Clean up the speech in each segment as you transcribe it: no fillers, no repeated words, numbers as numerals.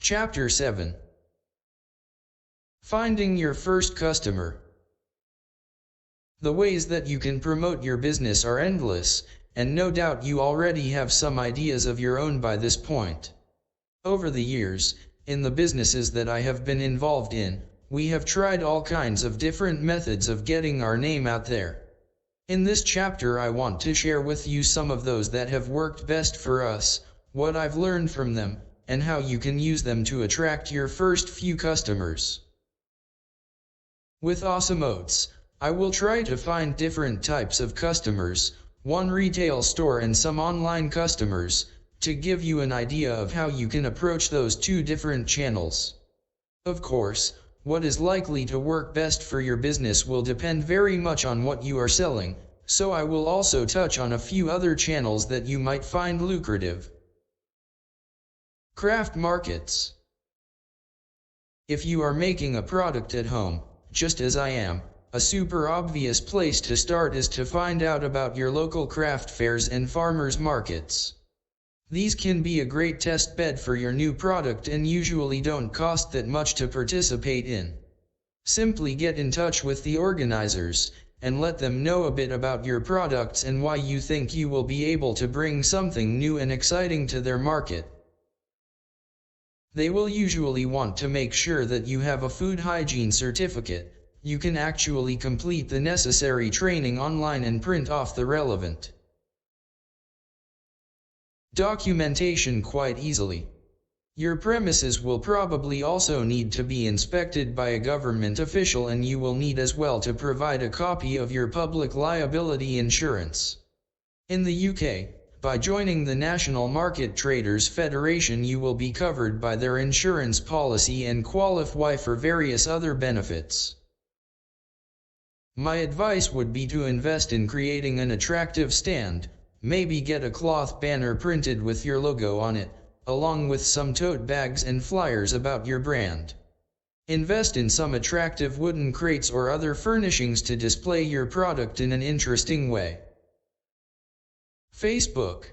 Chapter 7. Finding your first customer. The ways that you can promote your business are endless, and no doubt you already have some ideas of your own by this point. Over the years, in the businesses that I have been involved in, we have tried all kinds of different methods of getting our name out there. In this chapter I want to share with you some of those that have worked best for us, what I've learned from them, and how you can use them to attract your first few customers. With Awesome Oats, I will try to find different types of customers, one retail store and some online customers, to give you an idea of how you can approach those two different channels. Of course, what is likely to work best for your business will depend very much on what you are selling, so I will also touch on a few other channels that you might find lucrative. Craft markets. If you are making a product at home, just as I am, a super obvious place to start is to find out about your local craft fairs and farmers markets. These can be a great test bed for your new product and usually don't cost that much to participate in. Simply get in touch with the organizers, and let them know a bit about your products and why you think you will be able to bring something new and exciting to their market. They will usually want to make sure that you have a food hygiene certificate. You can actually complete the necessary training online and print off the relevant documentation quite easily. Your premises will probably also need to be inspected by a government official, and you will need as well to provide a copy of your public liability insurance. In the UK, by joining the National Market Traders Federation, you will be covered by their insurance policy and qualify for various other benefits. My advice would be to invest in creating an attractive stand, maybe get a cloth banner printed with your logo on it, along with some tote bags and flyers about your brand. Invest in some attractive wooden crates or other furnishings to display your product in an interesting way. Facebook.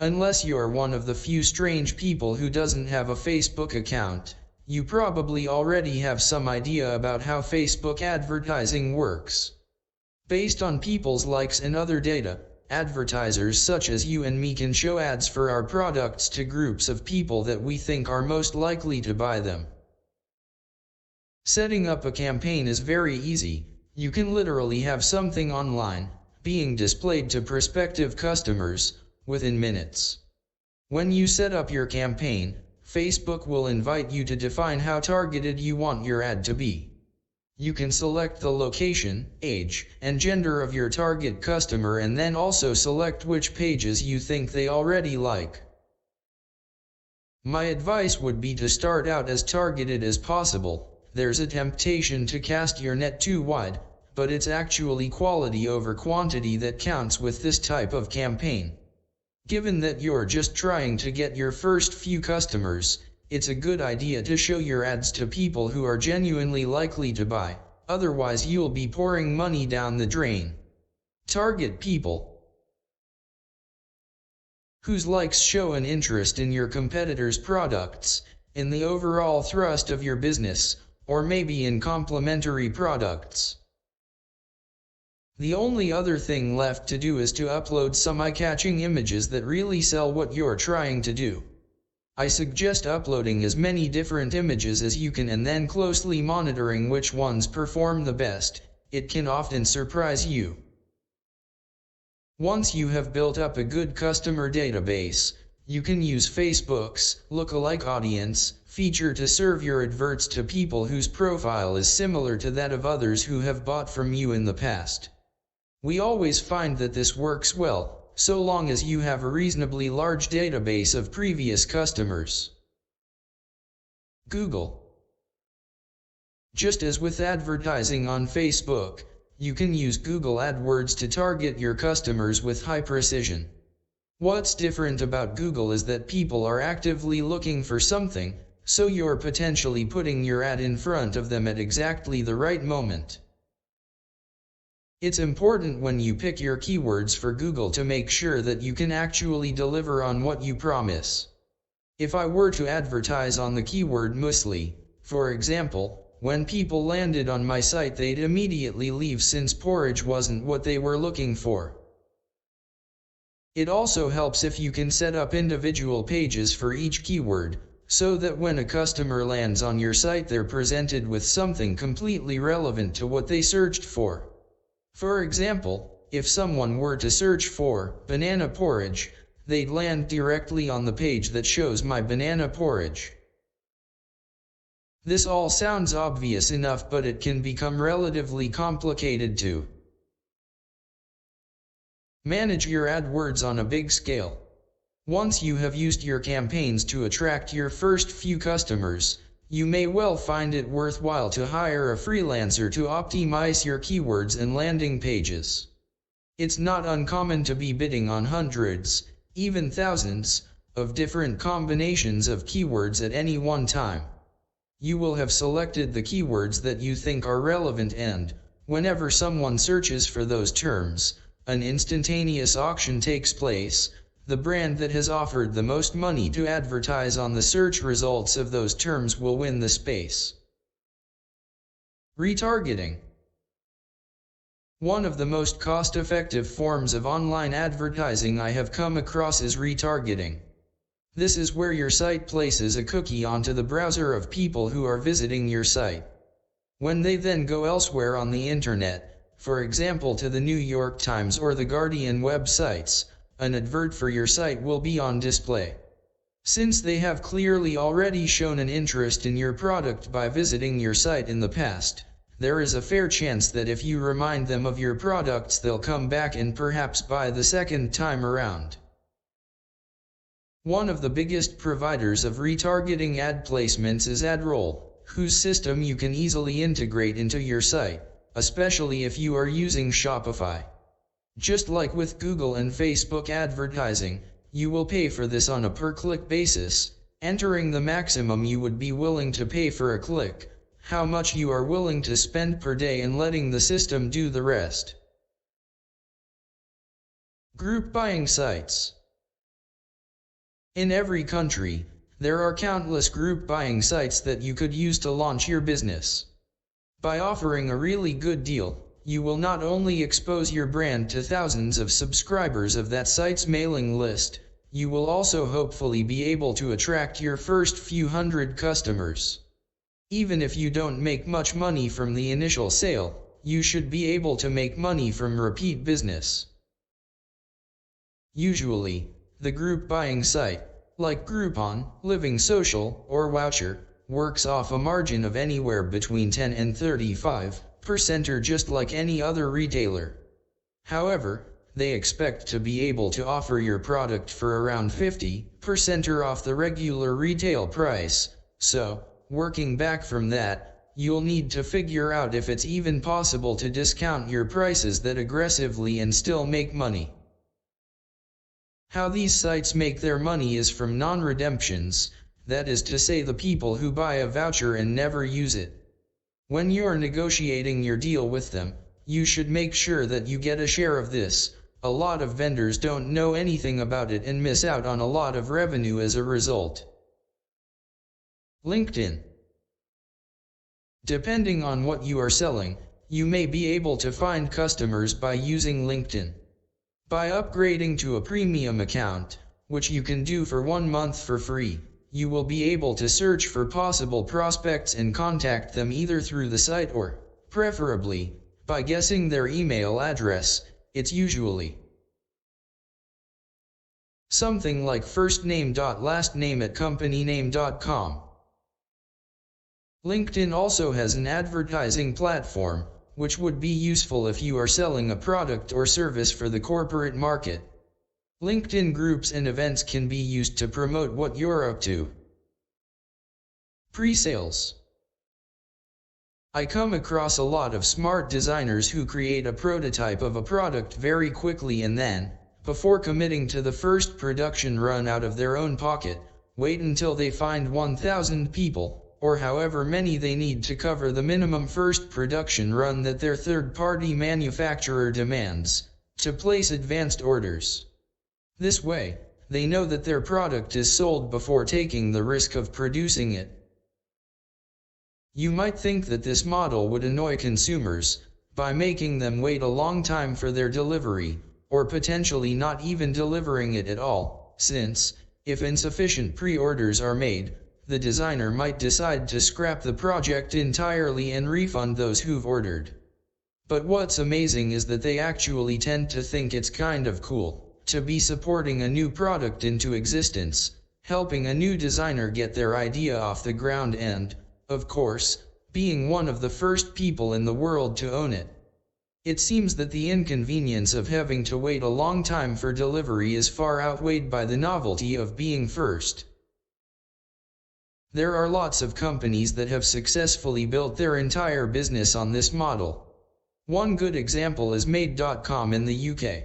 Unless you're one of the few strange people who doesn't have a Facebook account, you probably already have some idea about how Facebook advertising works. Based on people's likes and other data, advertisers such as you and me can show ads for our products to groups of people that we think are most likely to buy them. Setting up a campaign is very easy. You can literally have something online, being displayed to prospective customers, within minutes. When you set up your campaign, Facebook will invite you to define how targeted you want your ad to be. You can select the location, age, and gender of your target customer, and then also select which pages you think they already like. My advice would be to start out as targeted as possible. There's a temptation to cast your net too wide, but it's actually quality over quantity that counts with this type of campaign. Given that you're just trying to get your first few customers, it's a good idea to show your ads to people who are genuinely likely to buy, otherwise you'll be pouring money down the drain. Target people whose likes show an interest in your competitors' products, in the overall thrust of your business, or maybe in complementary products. The only other thing left to do is to upload some eye-catching images that really sell what you're trying to do. I suggest uploading as many different images as you can and then closely monitoring which ones perform the best. It can often surprise you. Once you have built up a good customer database, you can use Facebook's lookalike audience feature to serve your adverts to people whose profile is similar to that of others who have bought from you in the past. We always find that this works well, so long as you have a reasonably large database of previous customers. Google. Just as with advertising on Facebook, you can use Google AdWords to target your customers with high precision. What's different about Google is that people are actively looking for something, so you're potentially putting your ad in front of them at exactly the right moment. It's important when you pick your keywords for Google to make sure that you can actually deliver on what you promise. If I were to advertise on the keyword muesli, for example, when people landed on my site they'd immediately leave since porridge wasn't what they were looking for. It also helps if you can set up individual pages for each keyword, so that when a customer lands on your site they're presented with something completely relevant to what they searched for. For example, if someone were to search for banana porridge, they'd land directly on the page that shows my banana porridge. This all sounds obvious enough, but it can become relatively complicated too. Manage your AdWords on a big scale. Once you have used your campaigns to attract your first few customers, you may well find it worthwhile to hire a freelancer to optimize your keywords and landing pages. It's not uncommon to be bidding on hundreds, even thousands, of different combinations of keywords at any one time. You will have selected the keywords that you think are relevant, and whenever someone searches for those terms, an instantaneous auction takes place. The brand that has offered the most money to advertise on the search results of those terms will win the space. Retargeting. One of the most cost-effective forms of online advertising I have come across is retargeting. This is where your site places a cookie onto the browser of people who are visiting your site. When they then go elsewhere on the internet, for example to the New York Times or the Guardian websites, an advert for your site will be on display. Since they have clearly already shown an interest in your product by visiting your site in the past, there is a fair chance that if you remind them of your products they'll come back and perhaps buy the second time around. One of the biggest providers of retargeting ad placements is AdRoll, whose system you can easily integrate into your site, especially if you are using Shopify. Just like with Google and Facebook advertising, you will pay for this on a per-click basis, entering the maximum you would be willing to pay for a click, how much you are willing to spend per day, and letting the system do the rest. Group buying sites. In every country, there are countless group buying sites that you could use to launch your business. By offering a really good deal, you will not only expose your brand to thousands of subscribers of that site's mailing list, you will also hopefully be able to attract your first few hundred customers. Even if you don't make much money from the initial sale, you should be able to make money from repeat business. Usually, the group buying site, like Groupon, Living Social, or Voucher, works off a margin of anywhere between 10 and 35%, or just like any other retailer. However, they expect to be able to offer your product for around 50% or off the regular retail price, so, working back from that, you'll need to figure out if it's even possible to discount your prices that aggressively and still make money. How these sites make their money is from non-redemptions, that is to say the people who buy a voucher and never use it. When you're negotiating your deal with them, you should make sure that you get a share of this. A lot of vendors don't know anything about it and miss out on a lot of revenue as a result. LinkedIn. Depending on what you are selling, you may be able to find customers by using LinkedIn. By upgrading to a premium account, which you can do for 1 month for free, you will be able to search for possible prospects and contact them either through the site or, preferably, by guessing their email address. It's usually something like firstname.lastname@companyname.com. LinkedIn also has an advertising platform, which would be useful if you are selling a product or service for the corporate market. LinkedIn groups and events can be used to promote what you're up to. Pre-sales. I come across a lot of smart designers who create a prototype of a product very quickly and then, before committing to the first production run out of their own pocket, wait until they find 1,000 people, or however many they need to cover the minimum first production run that their third-party manufacturer demands, to place advanced orders. This way, they know that their product is sold before taking the risk of producing it. You might think that this model would annoy consumers by making them wait a long time for their delivery, or potentially not even delivering it at all, since, if insufficient pre-orders are made, the designer might decide to scrap the project entirely and refund those who've ordered. But what's amazing is that they actually tend to think it's kind of cool to be supporting a new product into existence, helping a new designer get their idea off the ground and, of course, being one of the first people in the world to own it. It seems that the inconvenience of having to wait a long time for delivery is far outweighed by the novelty of being first. There are lots of companies that have successfully built their entire business on this model. One good example is Made.com in the UK.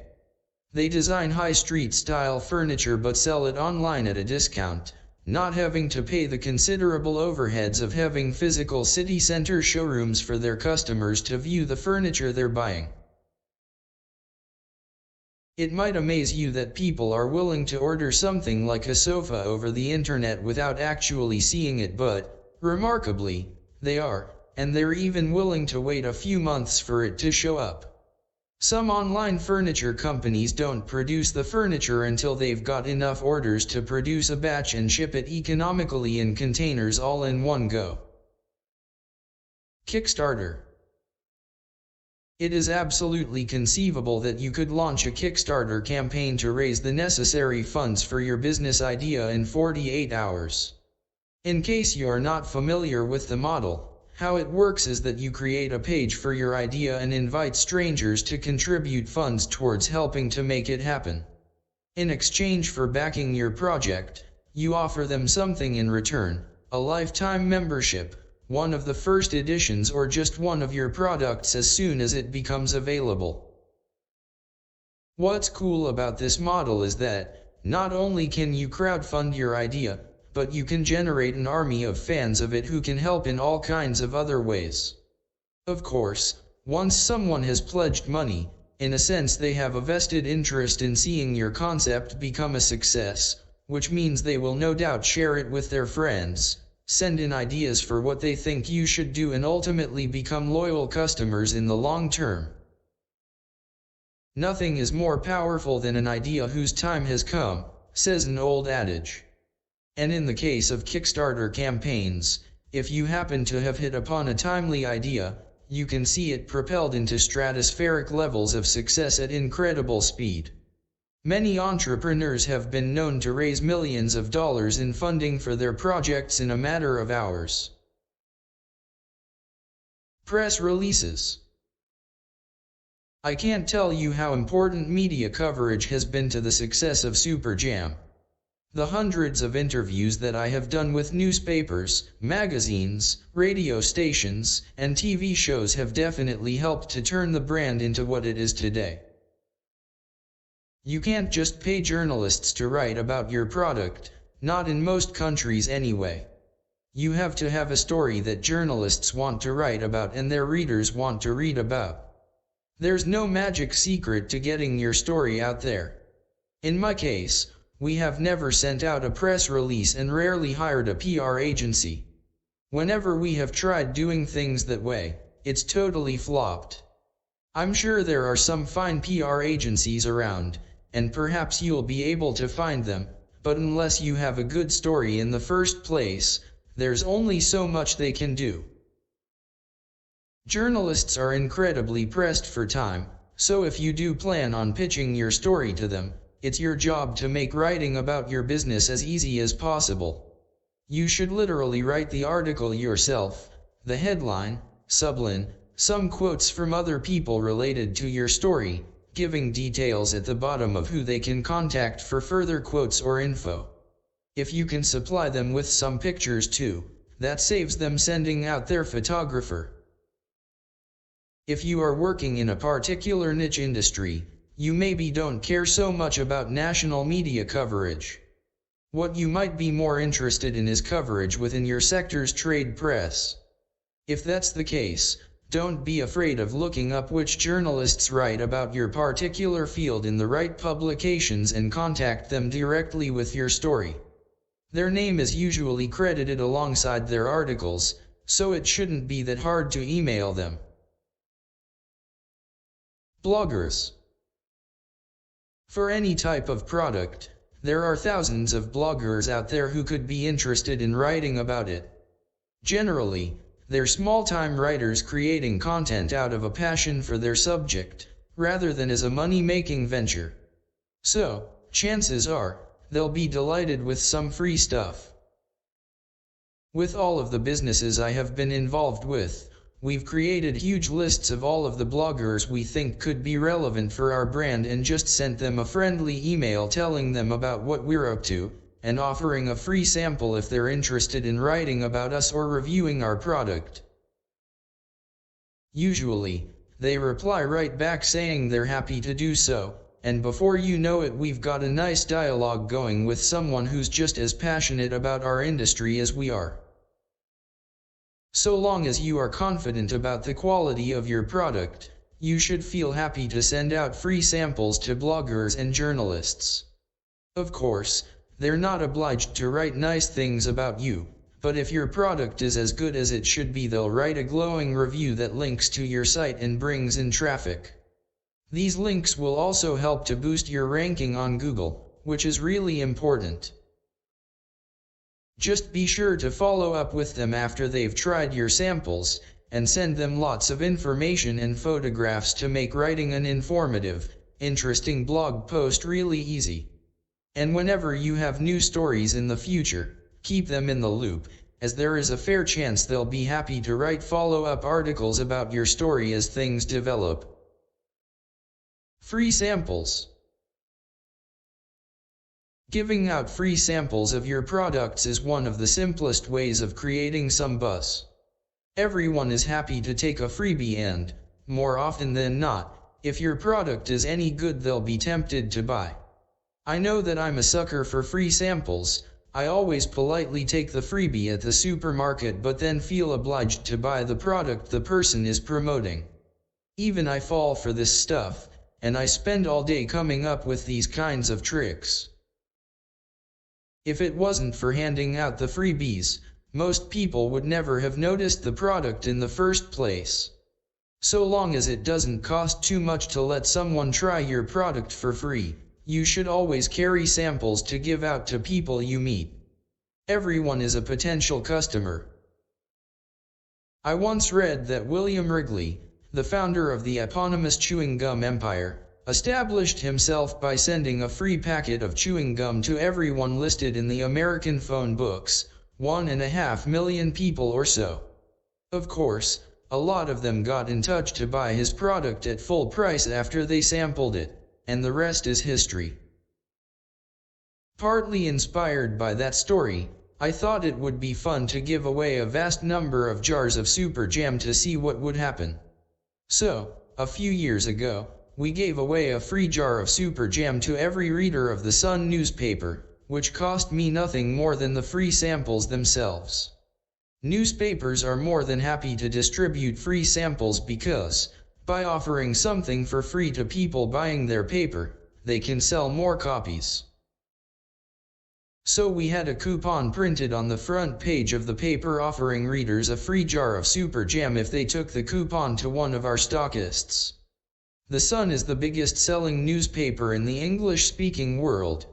They design high street style furniture but sell it online at a discount, not having to pay the considerable overheads of having physical city center showrooms for their customers to view the furniture they're buying. It might amaze you that people are willing to order something like a sofa over the internet without actually seeing it, but, remarkably, they are, and they're even willing to wait a few months for it to show up. Some online furniture companies don't produce the furniture until they've got enough orders to produce a batch and ship it economically in containers all in one go. Kickstarter. It is absolutely conceivable that you could launch a Kickstarter campaign to raise the necessary funds for your business idea in 48 hours. In case you are not familiar with the model, how it works is that you create a page for your idea and invite strangers to contribute funds towards helping to make it happen. In exchange for backing your project, you offer them something in return, a lifetime membership, one of the first editions, or just one of your products as soon as it becomes available. What's cool about this model is that, not only can you crowdfund your idea, but you can generate an army of fans of it who can help in all kinds of other ways. Of course, once someone has pledged money, in a sense they have a vested interest in seeing your concept become a success, which means they will no doubt share it with their friends, send in ideas for what they think you should do, and ultimately become loyal customers in the long term. Nothing is more powerful than an idea whose time has come, says an old adage. And in the case of Kickstarter campaigns, if you happen to have hit upon a timely idea, you can see it propelled into stratospheric levels of success at incredible speed. Many entrepreneurs have been known to raise millions of dollars in funding for their projects in a matter of hours. Press releases. I can't tell you how important media coverage has been to the success of Super Jam. The hundreds of interviews that I have done with newspapers, magazines, radio stations, and TV shows have definitely helped to turn the brand into what it is today. You can't just pay journalists to write about your product, not in most countries anyway. You have to have a story that journalists want to write about and their readers want to read about. There's no magic secret to getting your story out there. In my case, we have never sent out a press release and rarely hired a PR agency. Whenever we have tried doing things that way, it's totally flopped. I'm sure there are some fine PR agencies around, and perhaps you'll be able to find them, but unless you have a good story in the first place, there's only so much they can do. Journalists are incredibly pressed for time, so if you do plan on pitching your story to them, it's your job to make writing about your business as easy as possible. You should literally write the article yourself, the headline, subline, some quotes from other people related to your story, giving details at the bottom of who they can contact for further quotes or info. If you can supply them with some pictures too, that saves them sending out their photographer. If you are working in a particular niche industry, you maybe don't care so much about national media coverage. What you might be more interested in is coverage within your sector's trade press. If that's the case, Don't be afraid of looking up which journalists write about your particular field in the right publications and contact them directly with your story. Their name is usually credited alongside their articles, so it shouldn't be that hard to email them. Bloggers. For any type of product, there are thousands of bloggers out there who could be interested in writing about it. Generally, they're small-time writers creating content out of a passion for their subject, rather than as a money-making venture. So, chances are, they'll be delighted with some free stuff. With all of the businesses I have been involved with, we've created huge lists of all of the bloggers we think could be relevant for our brand and just sent them a friendly email telling them about what we're up to, and offering a free sample if they're interested in writing about us or reviewing our product. Usually, they reply right back saying they're happy to do so, and before you know it we've got a nice dialogue going with someone who's just as passionate about our industry as we are. So long as you are confident about the quality of your product, you should feel happy to send out free samples to bloggers and journalists. Of course, they're not obliged to write nice things about you, but if your product is as good as it should be, they'll write a glowing review that links to your site and brings in traffic. These links will also help to boost your ranking on Google, which is really important. Just be sure to follow up with them after they've tried your samples, and send them lots of information and photographs to make writing an informative, interesting blog post really easy. And whenever you have new stories in the future, keep them in the loop, as there is a fair chance they'll be happy to write follow-up articles about your story as things develop. Free samples. Giving out free samples of your products is one of the simplest ways of creating some buzz. Everyone is happy to take a freebie and, more often than not, if your product is any good they'll be tempted to buy. I know that I'm a sucker for free samples. I always politely take the freebie at the supermarket but then feel obliged to buy the product the person is promoting. Even I fall for this stuff, and I spend all day coming up with these kinds of tricks. If it wasn't for handing out the freebies, most people would never have noticed the product in the first place. So long as it doesn't cost too much to let someone try your product for free, you should always carry samples to give out to people you meet. Everyone is a potential customer. I once read that William Wrigley, the founder of the eponymous chewing gum empire, established himself by sending a free packet of chewing gum to everyone listed in the American phone books, 1.5 million people or so. Of course, a lot of them got in touch to buy his product at full price after they sampled it, and the rest is history. Partly inspired by that story, I thought it would be fun to give away a vast number of jars of Super Jam to see what would happen. So, a few years ago, we gave away a free jar of Super Jam to every reader of the Sun newspaper, which cost me nothing more than the free samples themselves. Newspapers are more than happy to distribute free samples because, by offering something for free to people buying their paper, they can sell more copies. So we had a coupon printed on the front page of the paper offering readers a free jar of Super Jam if they took the coupon to one of our stockists. The Sun is the biggest selling newspaper in the English-speaking world.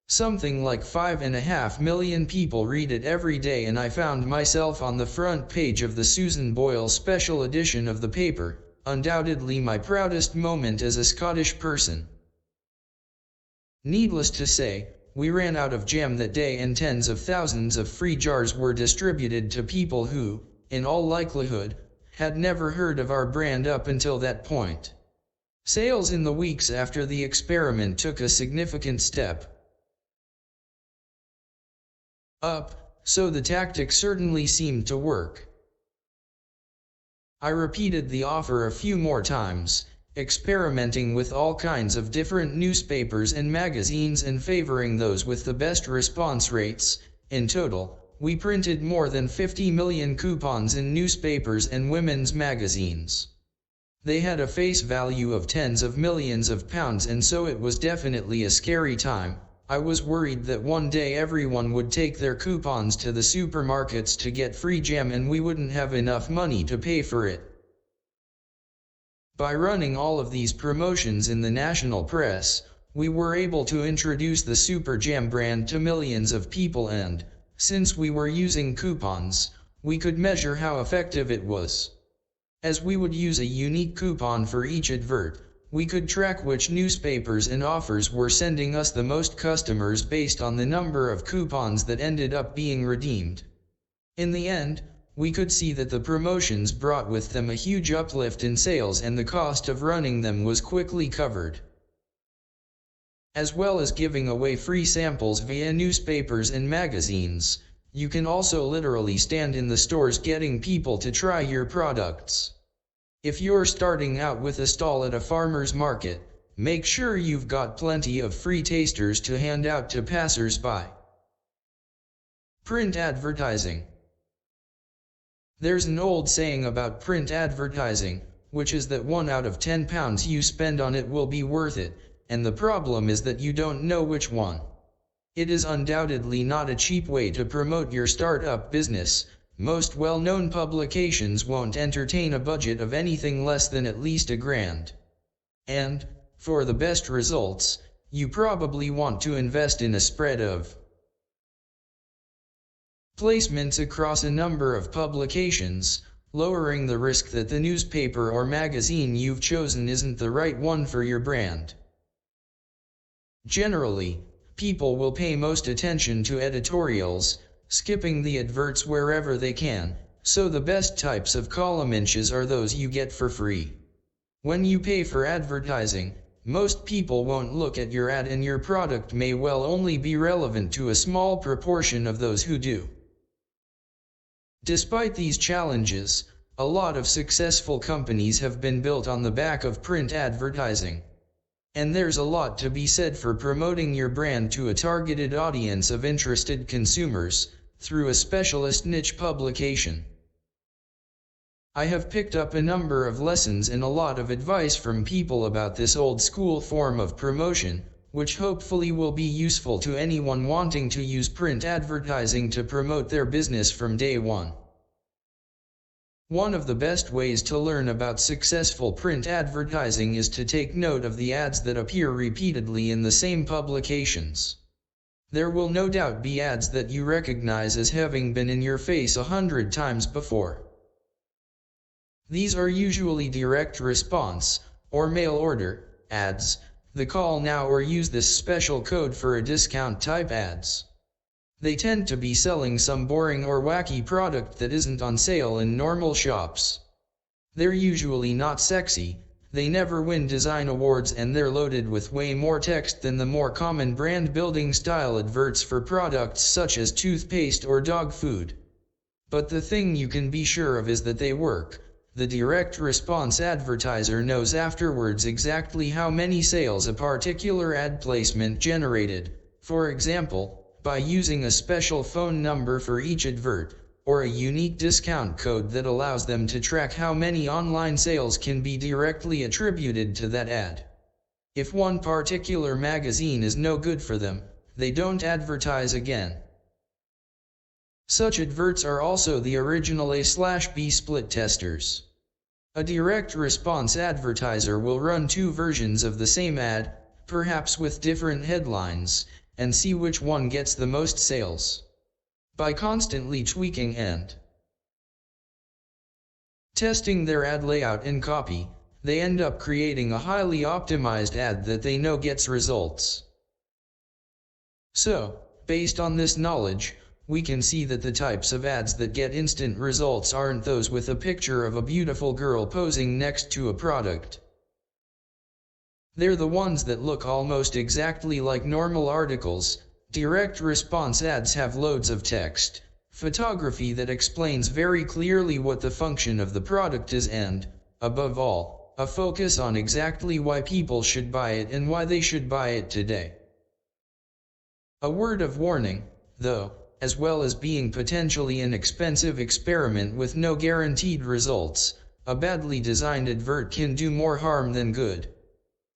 Something like 5.5 million people read it every day, and I found myself on the front page of the Susan Boyle special edition of the paper, undoubtedly my proudest moment as a Scottish person. Needless to say, we ran out of jam that day and tens of thousands of free jars were distributed to people who, in all likelihood, had never heard of our brand up until that point. Sales in the weeks after the experiment took a significant step up, so the tactic certainly seemed to work. I repeated the offer a few more times, experimenting with all kinds of different newspapers and magazines and favoring those with the best response rates. In total, we printed more than 50 million coupons in newspapers and women's magazines. They had a face value of tens of millions of pounds, and so it was definitely a scary time. I was worried that one day everyone would take their coupons to the supermarkets to get free jam and we wouldn't have enough money to pay for it. By running all of these promotions in the national press, we were able to introduce the Super Jam brand to millions of people, and, since we were using coupons, we could measure how effective it was. As we would use a unique coupon for each advert, we could track which newspapers and offers were sending us the most customers based on the number of coupons that ended up being redeemed. In the end, we could see that the promotions brought with them a huge uplift in sales, and the cost of running them was quickly covered. As well as giving away free samples via newspapers and magazines, you can also literally stand in the stores getting people to try your products. If you're starting out with a stall at a farmer's market, make sure you've got plenty of free tasters to hand out to passers-by. Print advertising. There's an old saying about print advertising, which is that 1 out of 10 pounds you spend on it will be worth it, and the problem is that you don't know which one. It is undoubtedly not a cheap way to promote your startup business. Most well-known publications won't entertain a budget of anything less than at least $1,000. And, for the best results, you probably want to invest in a spread of placements across a number of publications, lowering the risk that the newspaper or magazine you've chosen isn't the right one for your brand. Generally, people will pay most attention to editorials, skipping the adverts wherever they can, so the best types of column inches are those you get for free. When you pay for advertising, most people won't look at your ad, and your product may well only be relevant to a small proportion of those who do. Despite these challenges, a lot of successful companies have been built on the back of print advertising. And there's a lot to be said for promoting your brand to a targeted audience of interested consumers, through a specialist niche publication. I have picked up a number of lessons and a lot of advice from people about this old school form of promotion, which hopefully will be useful to anyone wanting to use print advertising to promote their business from day one. One of the best ways to learn about successful print advertising is to take note of the ads that appear repeatedly in the same publications. There will no doubt be ads that you recognize as having been in your face 100 times before. These are usually direct response, or mail order, ads, the call now or use this special code for a discount type ads. They tend to be selling some boring or wacky product that isn't on sale in normal shops. They're usually not sexy, they never win design awards, and they're loaded with way more text than the more common brand building style adverts for products such as toothpaste or dog food. But the thing you can be sure of is that they work. The direct response advertiser knows afterwards exactly how many sales a particular ad placement generated, for example, by using a special phone number for each advert, or a unique discount code that allows them to track how many online sales can be directly attributed to that ad. If one particular magazine is no good for them, they don't advertise again. Such adverts are also the original A/B split testers. A direct response advertiser will run 2 versions of the same ad, perhaps with different headlines, and see which one gets the most sales. By constantly tweaking and testing their ad layout and copy, they end up creating a highly optimized ad that they know gets results. So, based on this knowledge, we can see that the types of ads that get instant results aren't those with a picture of a beautiful girl posing next to a product. They're the ones that look almost exactly like normal articles. Direct response ads have loads of text, photography that explains very clearly what the function of the product is, and, above all, a focus on exactly why people should buy it and why they should buy it today. A word of warning, though, as well as being potentially an expensive experiment with no guaranteed results. A badly designed advert can do more harm than good.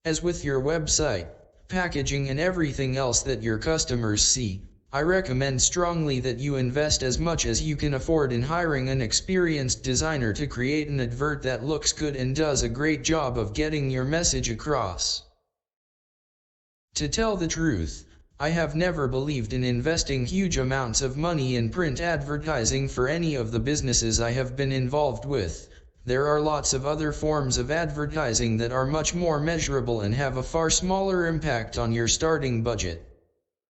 As with your website, packaging and everything else that your customers see, I recommend strongly that you invest as much as you can afford in hiring an experienced designer to create an advert that looks good and does a great job of getting your message across. To tell the truth, I have never believed in investing huge amounts of money in print advertising for any of the businesses I have been involved with. There are lots of other forms of advertising that are much more measurable and have a far smaller impact on your starting budget.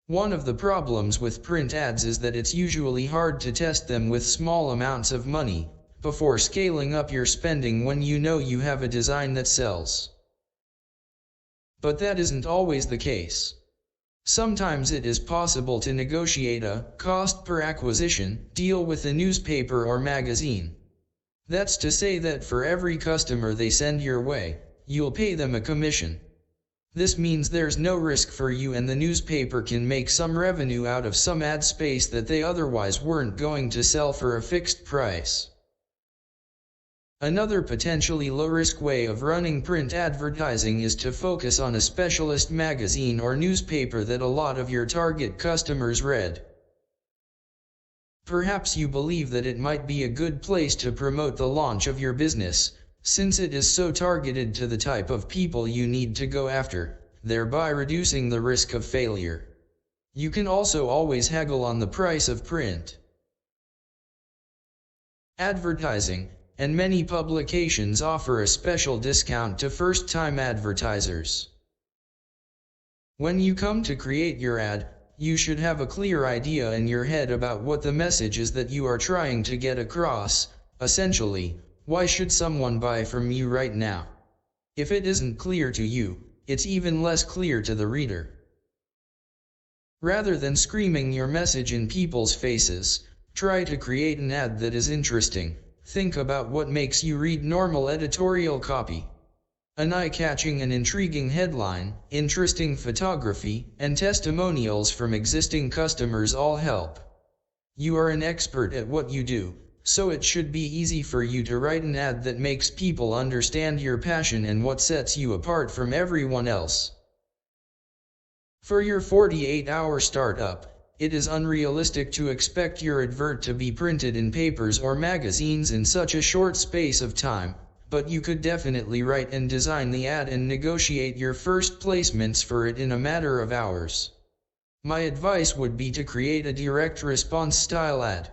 One of the problems with print ads is that it's usually hard to test them with small amounts of money, before scaling up your spending when you know you have a design that sells. But that isn't always the case. Sometimes it is possible to negotiate a cost per acquisition deal with a newspaper or magazine. That's to say that for every customer they send your way, you'll pay them a commission. This means there's no risk for you and the newspaper can make some revenue out of some ad space that they otherwise weren't going to sell for a fixed price. Another potentially low-risk way of running print advertising is to focus on a specialist magazine or newspaper that a lot of your target customers read. Perhaps you believe that it might be a good place to promote the launch of your business, since it is so targeted to the type of people you need to go after, thereby reducing the risk of failure. You can also always haggle on the price of print advertising, and many publications offer a special discount to first-time advertisers. When you come to create your ad, you should have a clear idea in your head about what the message is that you are trying to get across. Essentially, why should someone buy from you right now? If it isn't clear to you, it's even less clear to the reader. Rather than screaming your message in people's faces, try to create an ad that is interesting. Think about what makes you read normal editorial copy. An eye-catching and intriguing headline, interesting photography, and testimonials from existing customers all help. You are an expert at what you do, so it should be easy for you to write an ad that makes people understand your passion and what sets you apart from everyone else. For your 48-hour startup, it is unrealistic to expect your advert to be printed in papers or magazines in such a short space of time. But you could definitely write and design the ad and negotiate your first placements for it in a matter of hours. My advice would be to create a direct response style ad.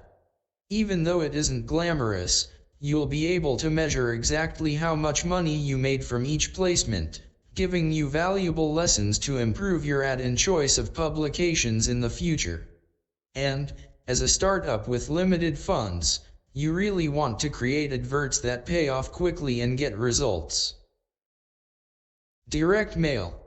Even though it isn't glamorous, you'll be able to measure exactly how much money you made from each placement, giving you valuable lessons to improve your ad and choice of publications in the future. And, as a startup with limited funds, you really want to create adverts that pay off quickly and get results. Direct mail.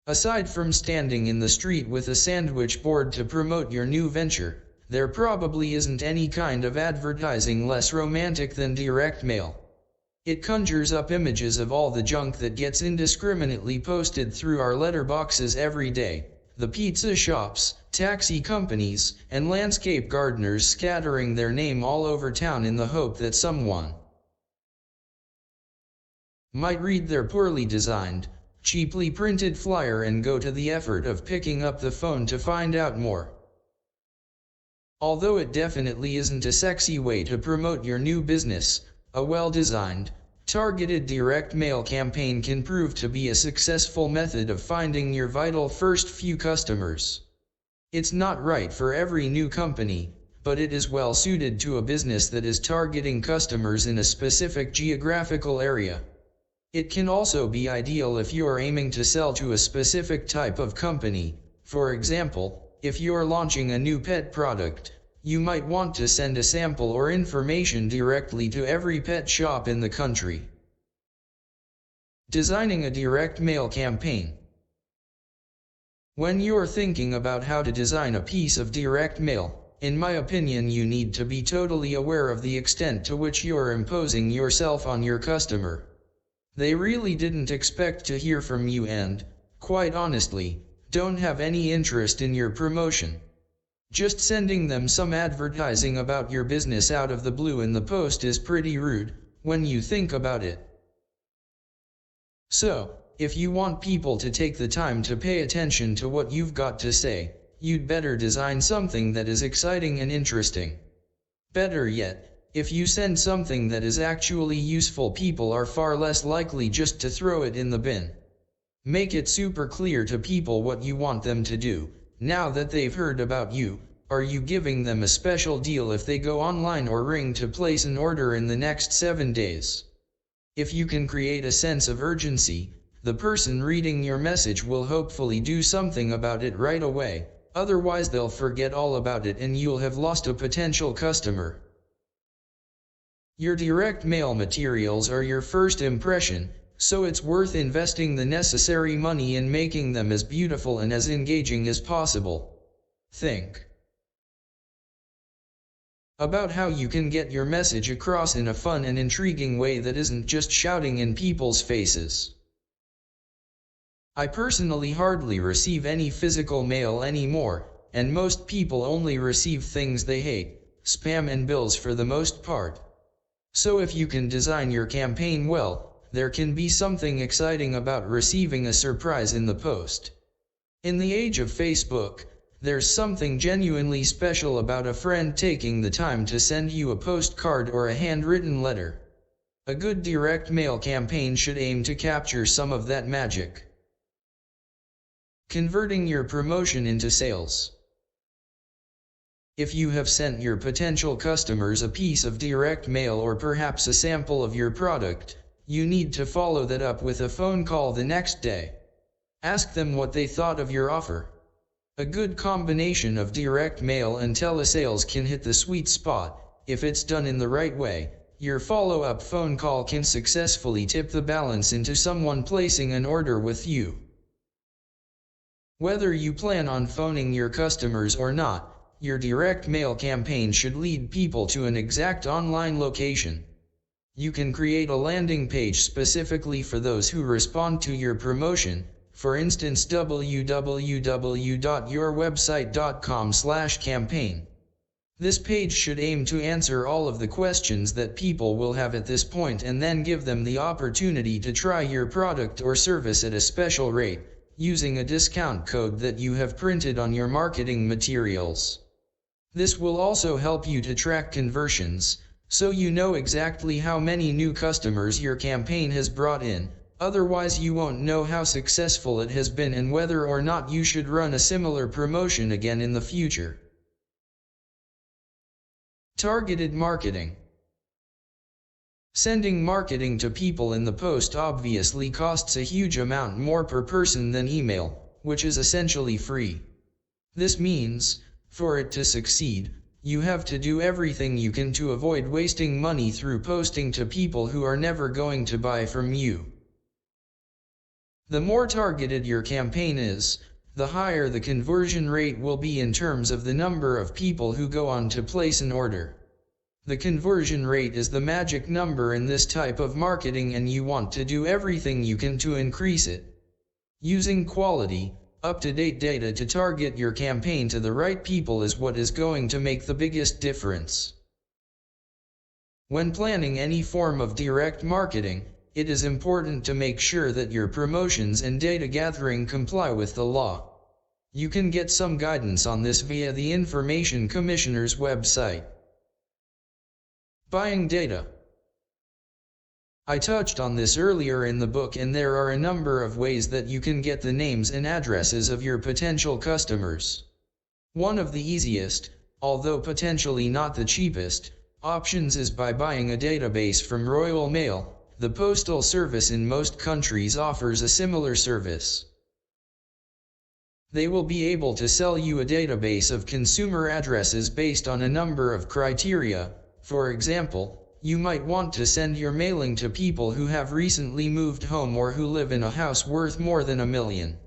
Aside from standing in the street with a sandwich board to promote your new venture, there probably isn't any kind of advertising less romantic than direct mail. It conjures up images of all the junk that gets indiscriminately posted through our letterboxes every day. The pizza shops, taxi companies, and landscape gardeners scattering their name all over town in the hope that someone might read their poorly designed, cheaply printed flyer and go to the effort of picking up the phone to find out more. Although it definitely isn't a sexy way to promote your new business, a well-designed, targeted direct mail campaign can prove to be a successful method of finding your vital first few customers. It's not right for every new company, but it is well suited to a business that is targeting customers in a specific geographical area. It can also be ideal if you are aiming to sell to a specific type of company. For example, if you are launching a new pet product, you might want to send a sample or information directly to every pet shop in the country. Designing a direct mail campaign. When you're thinking about how to design a piece of direct mail, in my opinion you need to be totally aware of the extent to which you're imposing yourself on your customer. They really didn't expect to hear from you and, quite honestly, don't have any interest in your promotion. Just sending them some advertising about your business out of the blue in the post is pretty rude, when you think about it. So, if you want people to take the time to pay attention to what you've got to say, you'd better design something that is exciting and interesting. Better yet, if you send something that is actually useful, people are far less likely just to throw it in the bin. Make it super clear to people what you want them to do. Now that they've heard about you, are you giving them a special deal if they go online or ring to place an order in the next 7 days? If you can create a sense of urgency, the person reading your message will hopefully do something about it right away, otherwise they'll forget all about it and you'll have lost a potential customer. Your direct mail materials are your first impression, so it's worth investing the necessary money in making them as beautiful and as engaging as possible. Think about how you can get your message across in a fun and intriguing way that isn't just shouting in people's faces. I personally hardly receive any physical mail anymore, and most people only receive things they hate, spam and bills for the most part. So if you can design your campaign well, there can be something exciting about receiving a surprise in the post. In the age of Facebook, there's something genuinely special about a friend taking the time to send you a postcard or a handwritten letter. A good direct mail campaign should aim to capture some of that magic. Converting your promotion into sales. If you have sent your potential customers a piece of direct mail or perhaps a sample of your product, you need to follow that up with a phone call the next day. Ask them what they thought of your offer. A good combination of direct mail and telesales can hit the sweet spot. If it's done in the right way, your follow-up phone call can successfully tip the balance into someone placing an order with you. Whether you plan on phoning your customers or not, your direct mail campaign should lead people to an exact online location. You can create a landing page specifically for those who respond to your promotion, for instance www.yourwebsite.com/campaign. This page should aim to answer all of the questions that people will have at this point and then give them the opportunity to try your product or service at a special rate, using a discount code that you have printed on your marketing materials. This will also help you to track conversions, so you know exactly how many new customers your campaign has brought in. Otherwise you won't know how successful it has been and whether or not you should run a similar promotion again in the future. Targeted marketing. Sending marketing to people in the post obviously costs a huge amount more per person than email, which is essentially free. This means, for it to succeed, you have to do everything you can to avoid wasting money through posting to people who are never going to buy from you. The more targeted your campaign is, the higher the conversion rate will be in terms of the number of people who go on to place an order. The conversion rate is the magic number in this type of marketing and you want to do everything you can to increase it. Using quality, up-to-date data to target your campaign to the right people is what is going to make the biggest difference. When planning any form of direct marketing, it is important to make sure that your promotions and data gathering comply with the law. You can get some guidance on this via the Information Commissioner's website. Buying data. I touched on this earlier in the book, and there are a number of ways that you can get the names and addresses of your potential customers. One of the easiest, although potentially not the cheapest, options is by buying a database from Royal Mail. The postal service in most countries offers a similar service. They will be able to sell you a database of consumer addresses based on a number of criteria. For example, you might want to send your mailing to people who have recently moved home or who live in a house worth more than $1 million.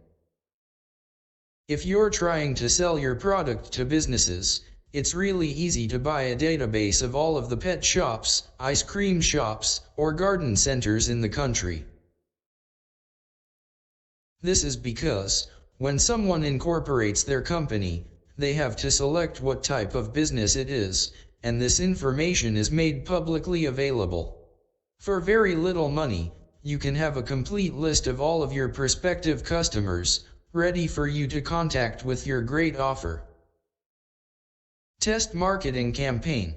If you're trying to sell your product to businesses, it's really easy to buy a database of all of the pet shops, ice cream shops, or garden centers in the country. This is because, when someone incorporates their company, They have to select what type of business it is, and this information is made publicly available. For very little money, you can have a complete list of all of your prospective customers, ready for you to contact with your great offer. Test marketing campaign.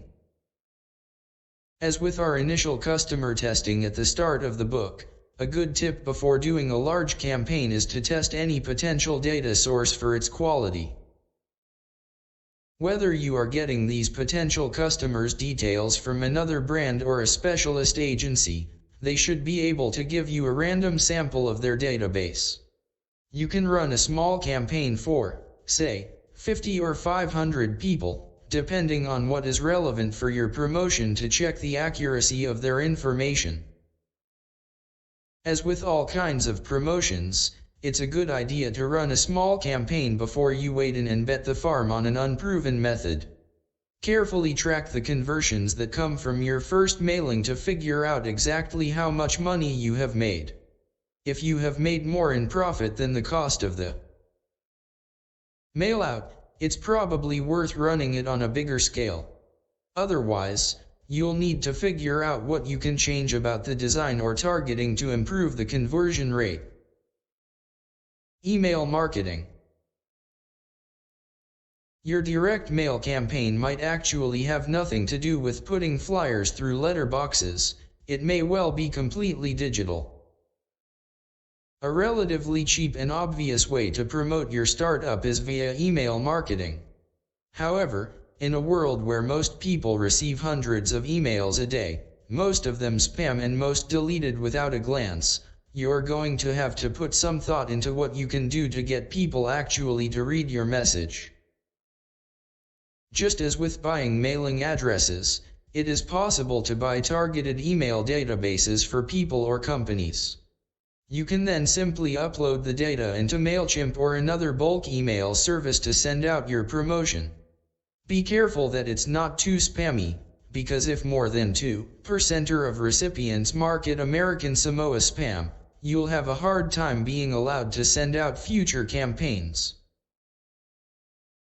As with our initial customer testing at the start of the book, a good tip before doing a large campaign is to test any potential data source for its quality. Whether you are getting these potential customers' details from another brand or a specialist agency, they should be able to give you a random sample of their database. You can run a small campaign for, say, 50 or 500 people, depending on what is relevant for your promotion, to check the accuracy of their information. As with all kinds of promotions, it's a good idea to run a small campaign before you wade in and bet the farm on an unproven method. Carefully track the conversions that come from your first mailing to figure out exactly how much money you have made. If you have made more in profit than the cost of the mail out, it's probably worth running it on a bigger scale. Otherwise, you'll need to figure out what you can change about the design or targeting to improve the conversion rate. Email marketing. Your direct mail campaign might actually have nothing to do with putting flyers through letterboxes. It may well be completely digital. A relatively cheap and obvious way to promote your startup is via email marketing. However, in a world where most people receive hundreds of emails a day, most of them spam and most deleted without a glance, you're going to have to put some thought into what you can do to get people actually to read your message. Just as with buying mailing addresses, it is possible to buy targeted email databases for people or companies. You can then simply upload the data into MailChimp or another bulk email service to send out your promotion. Be careful that it's not too spammy, because if more than 2% of recipients mark it American Samoa spam, you'll have a hard time being allowed to send out future campaigns.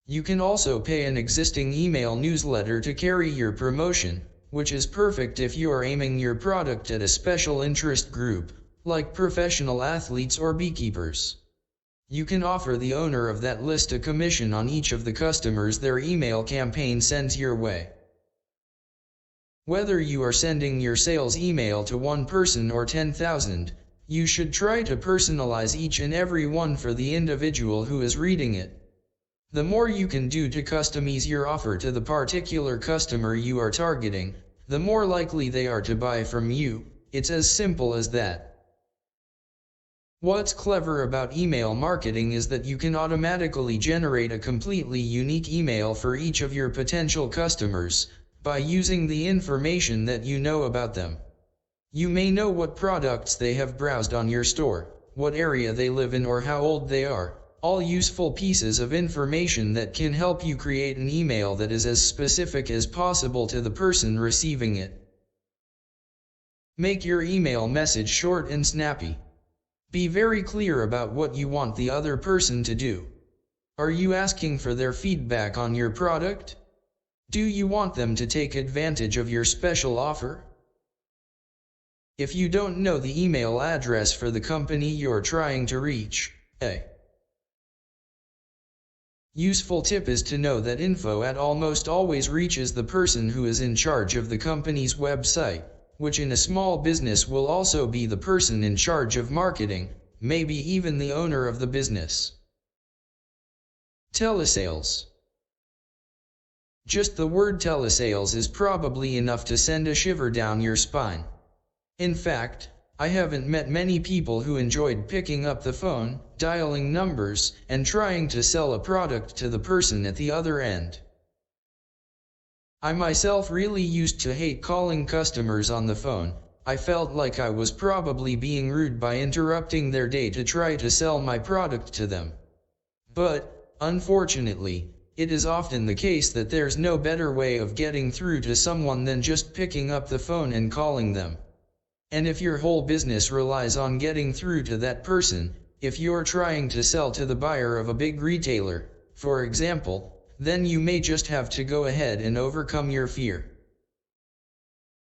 You can also pay an existing email newsletter to carry your promotion, which is perfect if you are aiming your product at a special interest group, like professional athletes or beekeepers. You can offer the owner of that list a commission on each of the customers their email campaign sends your way. Whether you are sending your sales email to one person or 10,000, you should try to personalize each and every one for the individual who is reading it. The more you can do to customize your offer to the particular customer you are targeting, the more likely they are to buy from you. It's as simple as that. What's clever about email marketing is that you can automatically generate a completely unique email for each of your potential customers, by using the information that you know about them. You may know what products they have browsed on your store, what area they live in, or how old they are, all useful pieces of information that can help you create an email that is as specific as possible to the person receiving it. Make your email message short and snappy. Be very clear about what you want the other person to do. Are you asking for their feedback on your product? Do you want them to take advantage of your special offer? If you don't know the email address for the company you're trying to reach, a useful tip is to know that info almost always reaches the person who is in charge of the company's website, which in a small business will also be the person in charge of marketing, maybe even the owner of the business. Telesales. Just the word telesales is probably enough to send a shiver down your spine. In fact, I haven't met many people who enjoyed picking up the phone, dialing numbers, and trying to sell a product to the person at the other end. I myself really used to hate calling customers on the phone. I felt like I was probably being rude by interrupting their day to try to sell my product to them. But, unfortunately, it is often the case that there's no better way of getting through to someone than just picking up the phone and calling them. And if your whole business relies on getting through to that person, if you're trying to sell to the buyer of a big retailer, for example, then you may just have to go ahead and overcome your fear.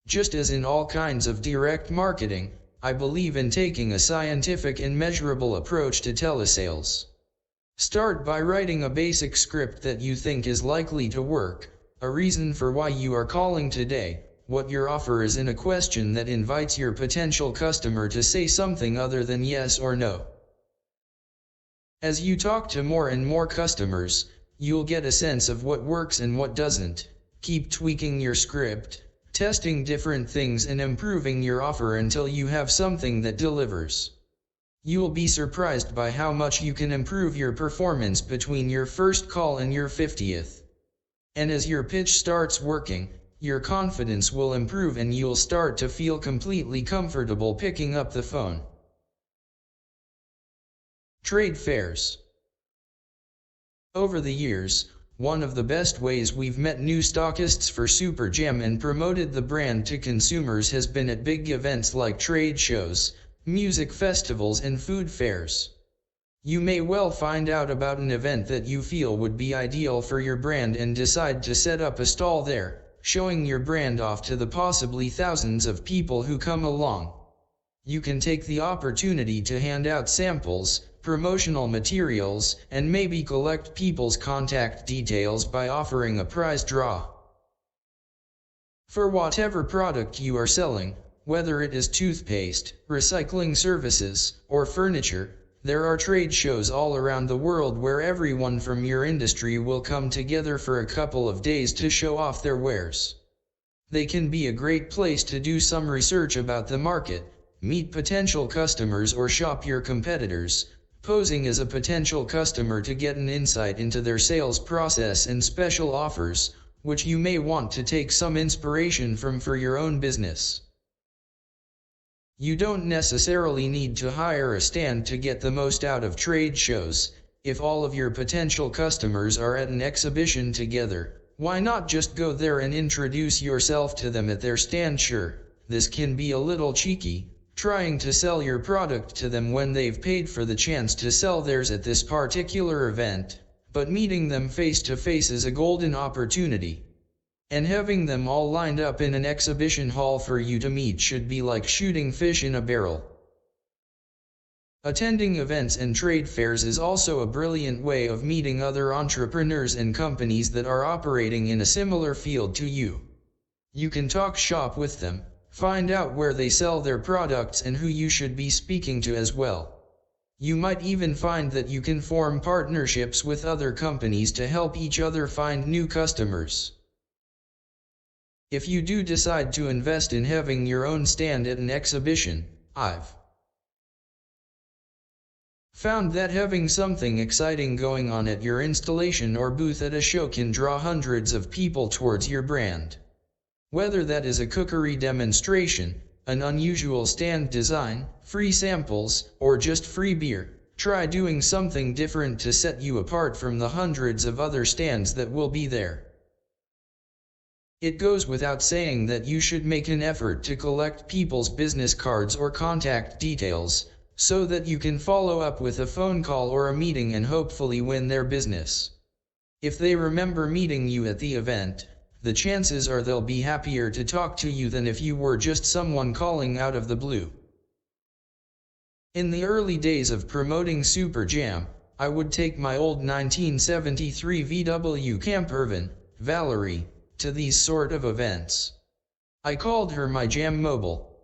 Just as in all kinds of direct marketing, I believe in taking a scientific and measurable approach to telesales. Start by writing a basic script that you think is likely to work, a reason for why you are calling today, what your offer is, and a question that invites your potential customer to say something other than yes or no. As you talk to more and more customers, you'll get a sense of what works and what doesn't. Keep tweaking your script, testing different things and improving your offer until you have something that delivers. You'll be surprised by how much you can improve your performance between your first call and your 50th. And as your pitch starts working, your confidence will improve and you'll start to feel completely comfortable picking up the phone. Trade fairs. Over the years, one of the best ways we've met new stockists for Super Jam and promoted the brand to consumers has been at big events like trade shows, music festivals and food fairs. You may well find out about an event that you feel would be ideal for your brand and decide to set up a stall there, showing your brand off to the possibly thousands of people who come along. You can take the opportunity to hand out samples, promotional materials, and maybe collect people's contact details by offering a prize draw. For whatever product you are selling, whether it is toothpaste, recycling services, or furniture, there are trade shows all around the world where everyone from your industry will come together for a couple of days to show off their wares. They can be a great place to do some research about the market, meet potential customers or shop your competitors, posing as a potential customer to get an insight into their sales process and special offers, which you may want to take some inspiration from for your own business. You don't necessarily need to hire a stand to get the most out of trade shows. If all of your potential customers are at an exhibition together, why not just go there and introduce yourself to them at their stand? Sure, this can be a little cheeky, trying to sell your product to them when they've paid for the chance to sell theirs at this particular event, but meeting them face to face is a golden opportunity. And having them all lined up in an exhibition hall for you to meet should be like shooting fish in a barrel. Attending events and trade fairs is also a brilliant way of meeting other entrepreneurs and companies that are operating in a similar field to you. You can talk shop with them, find out where they sell their products and who you should be speaking to as well. You might even find that you can form partnerships with other companies to help each other find new customers. If you do decide to invest in having your own stand at an exhibition, I've found that having something exciting going on at your installation or booth at a show can draw hundreds of people towards your brand. Whether that is a cookery demonstration, an unusual stand design, free samples, or just free beer, try doing something different to set you apart from the hundreds of other stands that will be there. It goes without saying that you should make an effort to collect people's business cards or contact details, so that you can follow up with a phone call or a meeting and hopefully win their business. If they remember meeting you at the event, the chances are they'll be happier to talk to you than if you were just someone calling out of the blue. In the early days of promoting Super Jam, I would take my old 1973 VW camper van, Valerie, to these sort of events. I called her my Jam Mobile.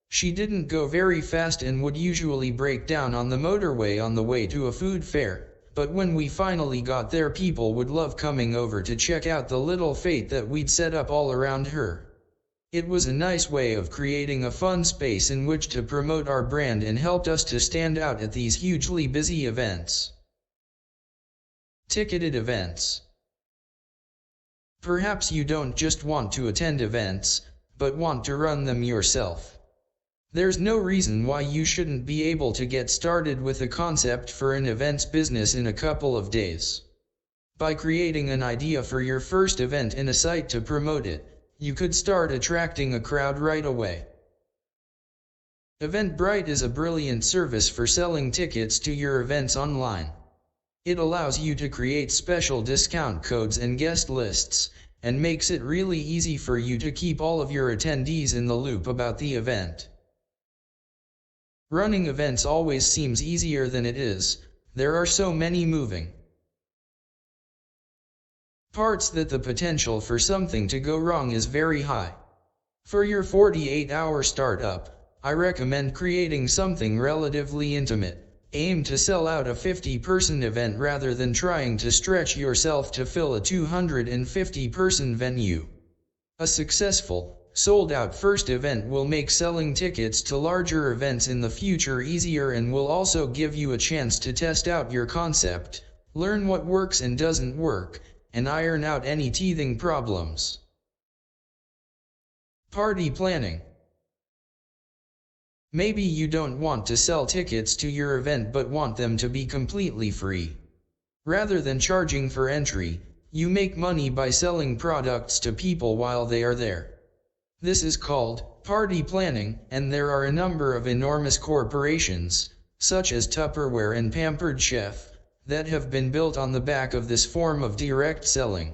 She didn't go very fast and would usually break down on the motorway on the way to a food fair, but when we finally got there, people would love coming over to check out the little fete that we'd set up all around her. It was a nice way of creating a fun space in which to promote our brand and helped us to stand out at these hugely busy events. Ticketed events. Perhaps you don't just want to attend events, but want to run them yourself. There's no reason why you shouldn't be able to get started with a concept for an events business in a couple of days. By creating an idea for your first event and a site to promote it, you could start attracting a crowd right away. Eventbrite is a brilliant service for selling tickets to your events online. It allows you to create special discount codes and guest lists, and makes it really easy for you to keep all of your attendees in the loop about the event. Running events always seems easier than it is. There are so many moving parts that the potential for something to go wrong is very high. For your 48-hour startup, I recommend creating something relatively intimate. Aim to sell out a 50-person event rather than trying to stretch yourself to fill a 250-person venue. A successful, sold-out first event will make selling tickets to larger events in the future easier and will also give you a chance to test out your concept, learn what works and doesn't work, and iron out any teething problems. Party planning. Maybe you don't want to sell tickets to your event but want them to be completely free. Rather than charging for entry, you make money by selling products to people while they are there. This is called party planning, and there are a number of enormous corporations, such as Tupperware and Pampered Chef, that have been built on the back of this form of direct selling.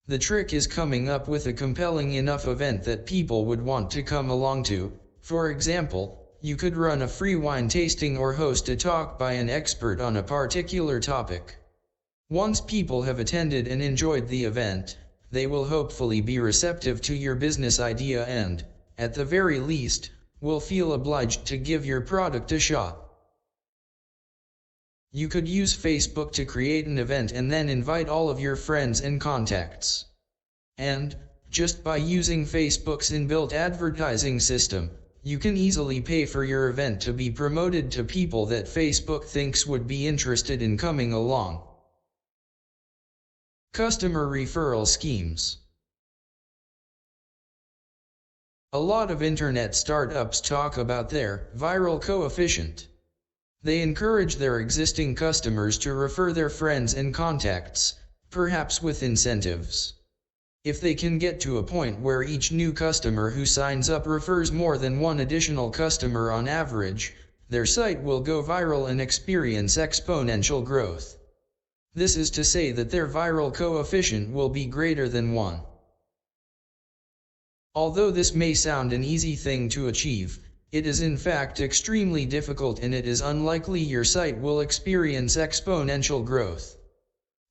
The trick is coming up with a compelling enough event that people would want to come along to. For example, you could run a free wine tasting or host a talk by an expert on a particular topic. Once people have attended and enjoyed the event, they will hopefully be receptive to your business idea and, at the very least, will feel obliged to give your product a shot. You could use Facebook to create an event and then invite all of your friends and contacts. And, just by using Facebook's inbuilt advertising system, you can easily pay for your event to be promoted to people that Facebook thinks would be interested in coming along. Customer referral schemes. A lot of internet startups talk about their viral coefficient. They encourage their existing customers to refer their friends and contacts, perhaps with incentives. If they can get to a point where each new customer who signs up refers more than one additional customer on average, their site will go viral and experience exponential growth. This is to say that their viral coefficient will be greater than 1. Although this may sound an easy thing to achieve, it is in fact extremely difficult, and it is unlikely your site will experience exponential growth.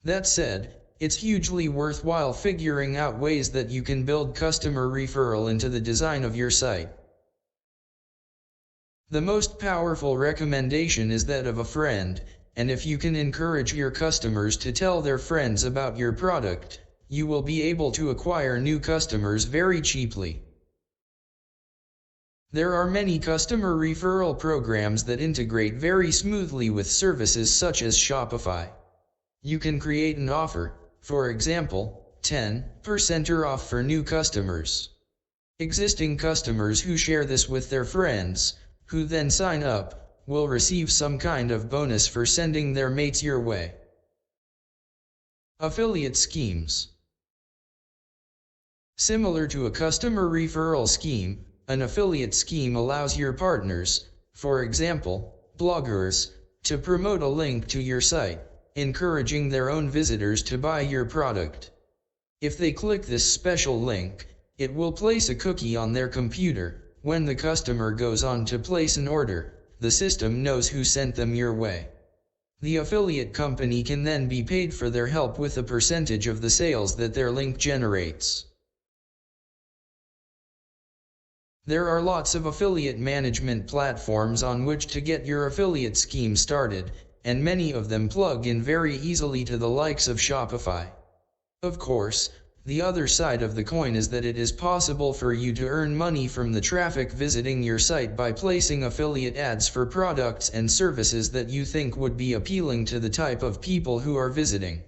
That said, it's hugely worthwhile figuring out ways that you can build customer referral into the design of your site. The most powerful recommendation is that of a friend, and if you can encourage your customers to tell their friends about your product, you will be able to acquire new customers very cheaply. There are many customer referral programs that integrate very smoothly with services such as Shopify. You can create an offer, for example, 10% off for new customers. Existing customers who share this with their friends, who then sign up, will receive some kind of bonus for sending their mates your way. Affiliate schemes. Similar to a customer referral scheme, an affiliate scheme allows your partners, for example, bloggers, to promote a link to your site, encouraging their own visitors to buy your product. If they click this special link, it will place a cookie on their computer. When the customer goes on to place an order, the system knows who sent them your way. The affiliate company can then be paid for their help with a percentage of the sales that their link generates. There are lots of affiliate management platforms on which to get your affiliate scheme started, and many of them plug in very easily to the likes of Shopify. Of course, the other side of the coin is that it is possible for you to earn money from the traffic visiting your site by placing affiliate ads for products and services that you think would be appealing to the type of people who are visiting.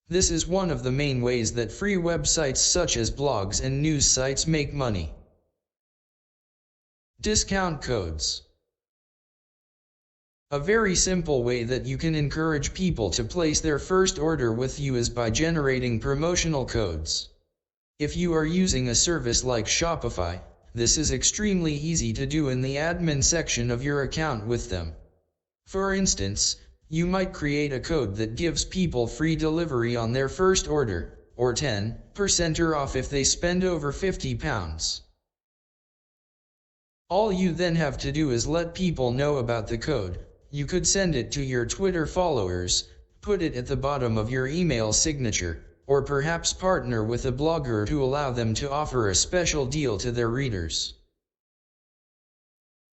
This is one of the main ways that free websites such as blogs and news sites make money. Discount codes. A very simple way that you can encourage people to place their first order with you is by generating promotional codes. If you are using a service like Shopify, this is extremely easy to do in the admin section of your account with them. For instance, You might create a code that gives people free delivery on their first order, or 10% off if they spend over £50. All you then have to do is let people know about the code. You could send it to your Twitter followers, put it at the bottom of your email signature, or perhaps partner with a blogger to allow them to offer a special deal to their readers.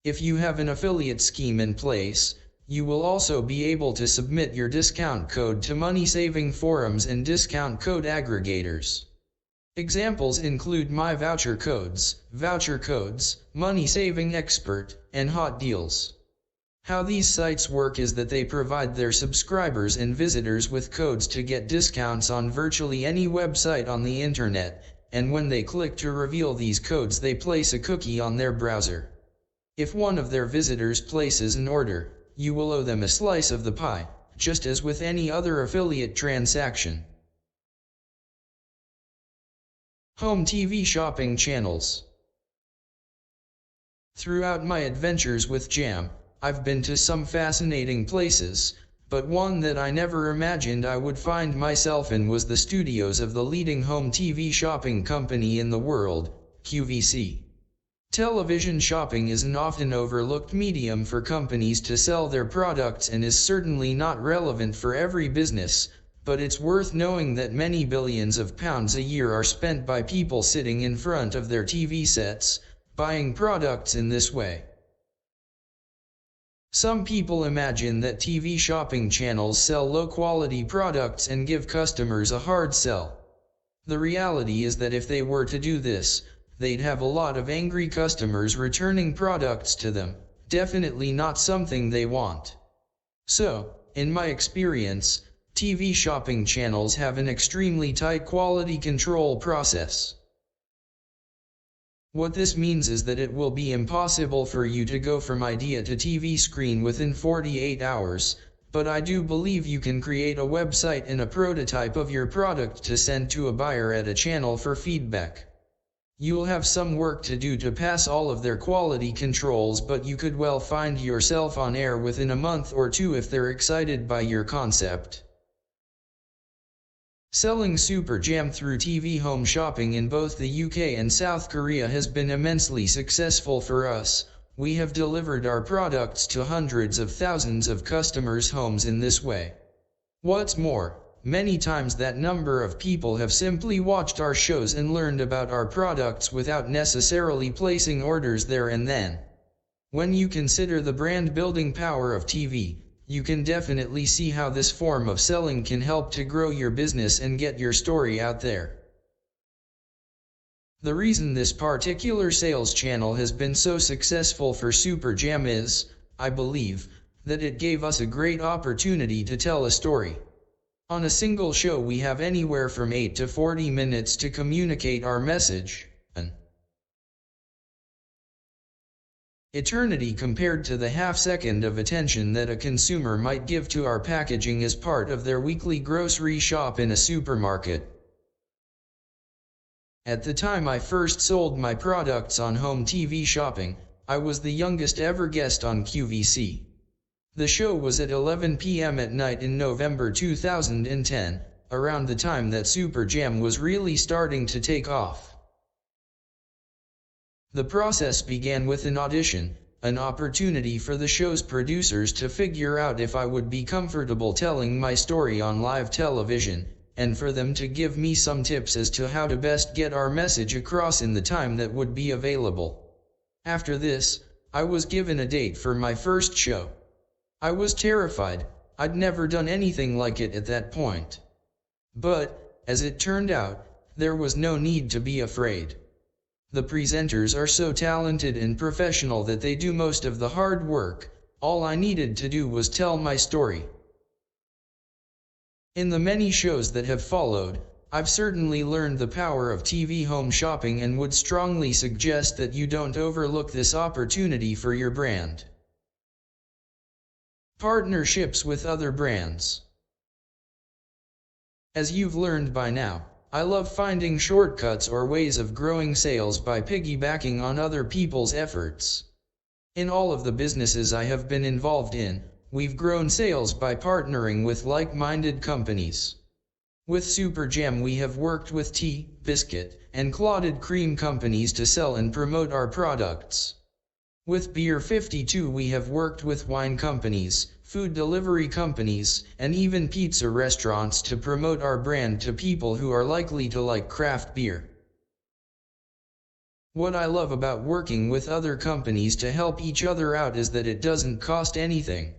If you have an affiliate scheme in place, you will also be able to submit your discount code to money-saving forums and discount code aggregators. Examples include My Voucher Codes, Money Saving Expert, and Hot Deals. How these sites work is that they provide their subscribers and visitors with codes to get discounts on virtually any website on the internet, and when they click to reveal these codes they place a cookie on their browser. If one of their visitors places an order, you will owe them a slice of the pie, just as with any other affiliate transaction. Home TV shopping channels. Throughout my adventures with Jam, I've been to some fascinating places, but one that I never imagined I would find myself in was the studios of the leading home TV shopping company in the world, QVC. Television shopping is an often overlooked medium for companies to sell their products and is certainly not relevant for every business, but it's worth knowing that many billions of pounds a year are spent by people sitting in front of their TV sets, buying products in this way. Some people imagine that TV shopping channels sell low-quality products and give customers a hard sell. The reality is that if they were to do this, they'd have a lot of angry customers returning products to them, definitely not something they want. So, in my experience, TV shopping channels have an extremely tight quality control process. What this means is that it will be impossible for you to go from idea to TV screen within 48 hours, but I do believe you can create a website and a prototype of your product to send to a buyer at a channel for feedback. You'll have some work to do to pass all of their quality controls, but you could well find yourself on air within a month or two if they're excited by your concept. Selling Super Jam through TV home shopping in both the UK and South Korea has been immensely successful for us. We have delivered our products to hundreds of thousands of customers' homes in this way. What's more, many times that number of people have simply watched our shows and learned about our products without necessarily placing orders there and then. When you consider the brand building power of TV, you can definitely see how this form of selling can help to grow your business and get your story out there. The reason this particular sales channel has been so successful for Super Jam is, I believe, that it gave us a great opportunity to tell a story. On a single show we have anywhere from 8 to 40 minutes to communicate our message, an eternity compared to the half-second of attention that a consumer might give to our packaging as part of their weekly grocery shop in a supermarket. At the time I first sold my products on home TV shopping, I was the youngest ever guest on QVC. The show was at 11 p.m. at night in November 2010, around the time that Super Jam was really starting to take off. The process began with an audition, an opportunity for the show's producers to figure out if I would be comfortable telling my story on live television, and for them to give me some tips as to how to best get our message across in the time that would be available. After this, I was given a date for my first show. I was terrified. I'd never done anything like it at that point. But, as it turned out, there was no need to be afraid. The presenters are so talented and professional that they do most of the hard work. All I needed to do was tell my story. In the many shows that have followed, I've certainly learned the power of TV home shopping and would strongly suggest that you don't overlook this opportunity for your brand. Partnerships with other brands. As you've learned by now, I love finding shortcuts or ways of growing sales by piggybacking on other people's efforts. In all of the businesses I have been involved in, we've grown sales by partnering with like-minded companies. With Superjam we have worked with tea, biscuit, and clotted cream companies to sell and promote our products. With Beer 52 we have worked with wine companies, food delivery companies, and even pizza restaurants to promote our brand to people who are likely to like craft beer. What I love about working with other companies to help each other out is that it doesn't cost anything.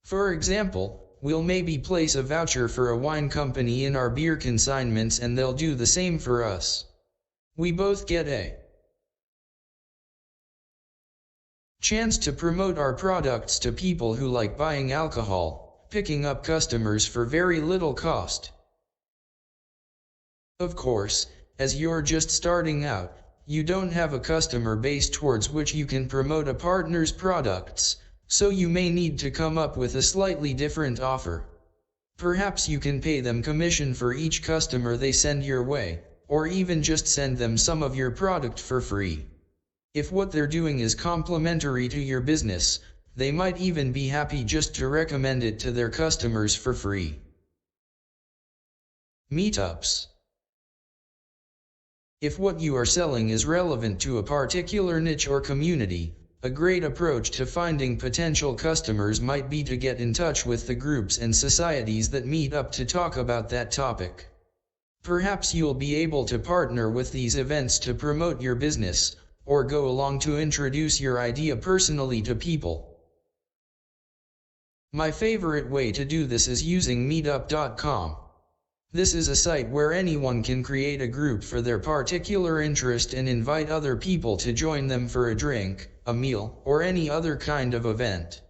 For example, we'll maybe place a voucher for a wine company in our beer consignments and they'll do the same for us. We both get a chance to promote our products to people who like buying alcohol, picking up customers for very little cost. Of course, as you're just starting out, you don't have a customer base towards which you can promote a partner's products, so you may need to come up with a slightly different offer. Perhaps you can pay them commission for each customer they send your way, or even just send them some of your product for free. If what they're doing is complementary to your business, they might even be happy just to recommend it to their customers for free. Meetups. If what you are selling is relevant to a particular niche or community, a great approach to finding potential customers might be to get in touch with the groups and societies that meet up to talk about that topic. Perhaps you'll be able to partner with these events to promote your business, or go along to introduce your idea personally to people. My favorite way to do this is using meetup.com. This is a site where anyone can create a group for their particular interest and invite other people to join them for a drink, a meal, or any other kind of event.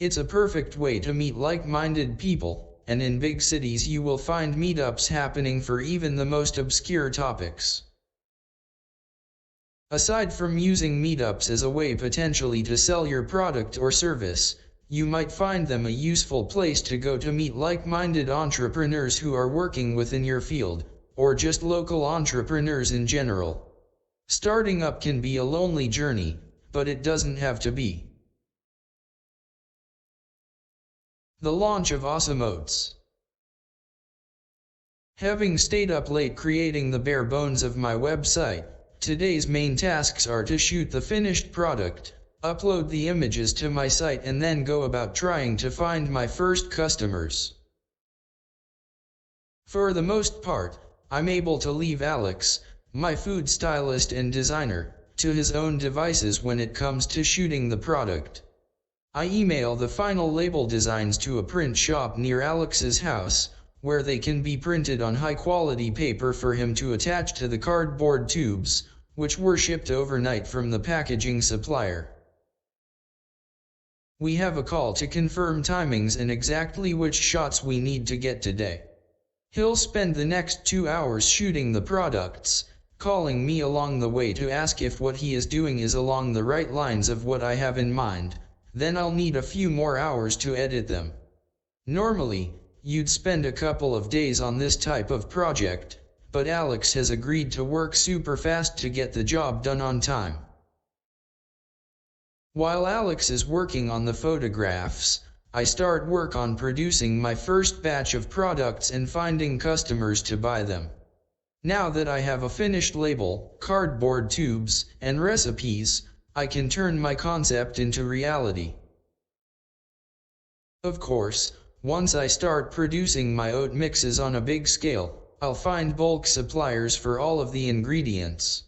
It's a perfect way to meet like-minded people, and in big cities you will find meetups happening for even the most obscure topics. Aside from using meetups as a way potentially to sell your product or service, you might find them a useful place to go to meet like-minded entrepreneurs who are working within your field, or just local entrepreneurs in general. Starting up can be a lonely journey, but it doesn't have to be. The launch of Awesome Oats. Having stayed up late creating the bare bones of my website, today's main tasks are to shoot the finished product, upload the images to my site and then go about trying to find my first customers. For the most part, I'm able to leave Alex, my food stylist and designer, to his own devices when it comes to shooting the product. I email the final label designs to a print shop near Alex's house, where they can be printed on high-quality paper for him to attach to the cardboard tubes, which were shipped overnight from the packaging supplier. We have a call to confirm timings and exactly which shots we need to get today. He'll spend the next 2 hours shooting the products, calling me along the way to ask if what he is doing is along the right lines of what I have in mind, then I'll need a few more hours to edit them. Normally, you'd spend a couple of days on this type of project, but Alex has agreed to work super fast to get the job done on time. While Alex is working on the photographs, I start work on producing my first batch of products and finding customers to buy them. Now that I have a finished label, cardboard tubes, and recipes, I can turn my concept into reality. Of course, once I start producing my oat mixes on a big scale, I'll find bulk suppliers for all of the ingredients.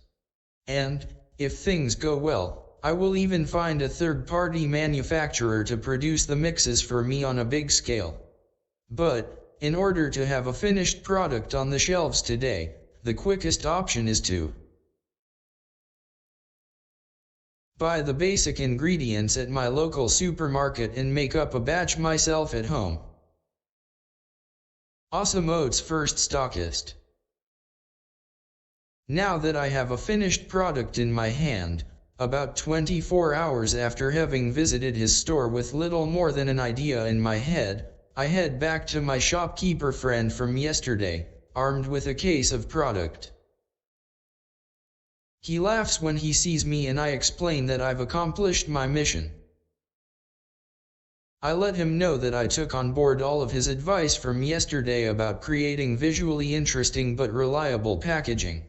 And, if things go well, I will even find a third-party manufacturer to produce the mixes for me on a big scale. But, in order to have a finished product on the shelves today, the quickest option is to buy the basic ingredients at my local supermarket and make up a batch myself at home. Awesome Oats first stockist. Now that I have a finished product in my hand, about 24 hours after having visited his store with little more than an idea in my head, I head back to my shopkeeper friend from yesterday, armed with a case of product. He laughs when he sees me and I explain that I've accomplished my mission. I let him know that I took on board all of his advice from yesterday about creating visually interesting but reliable packaging.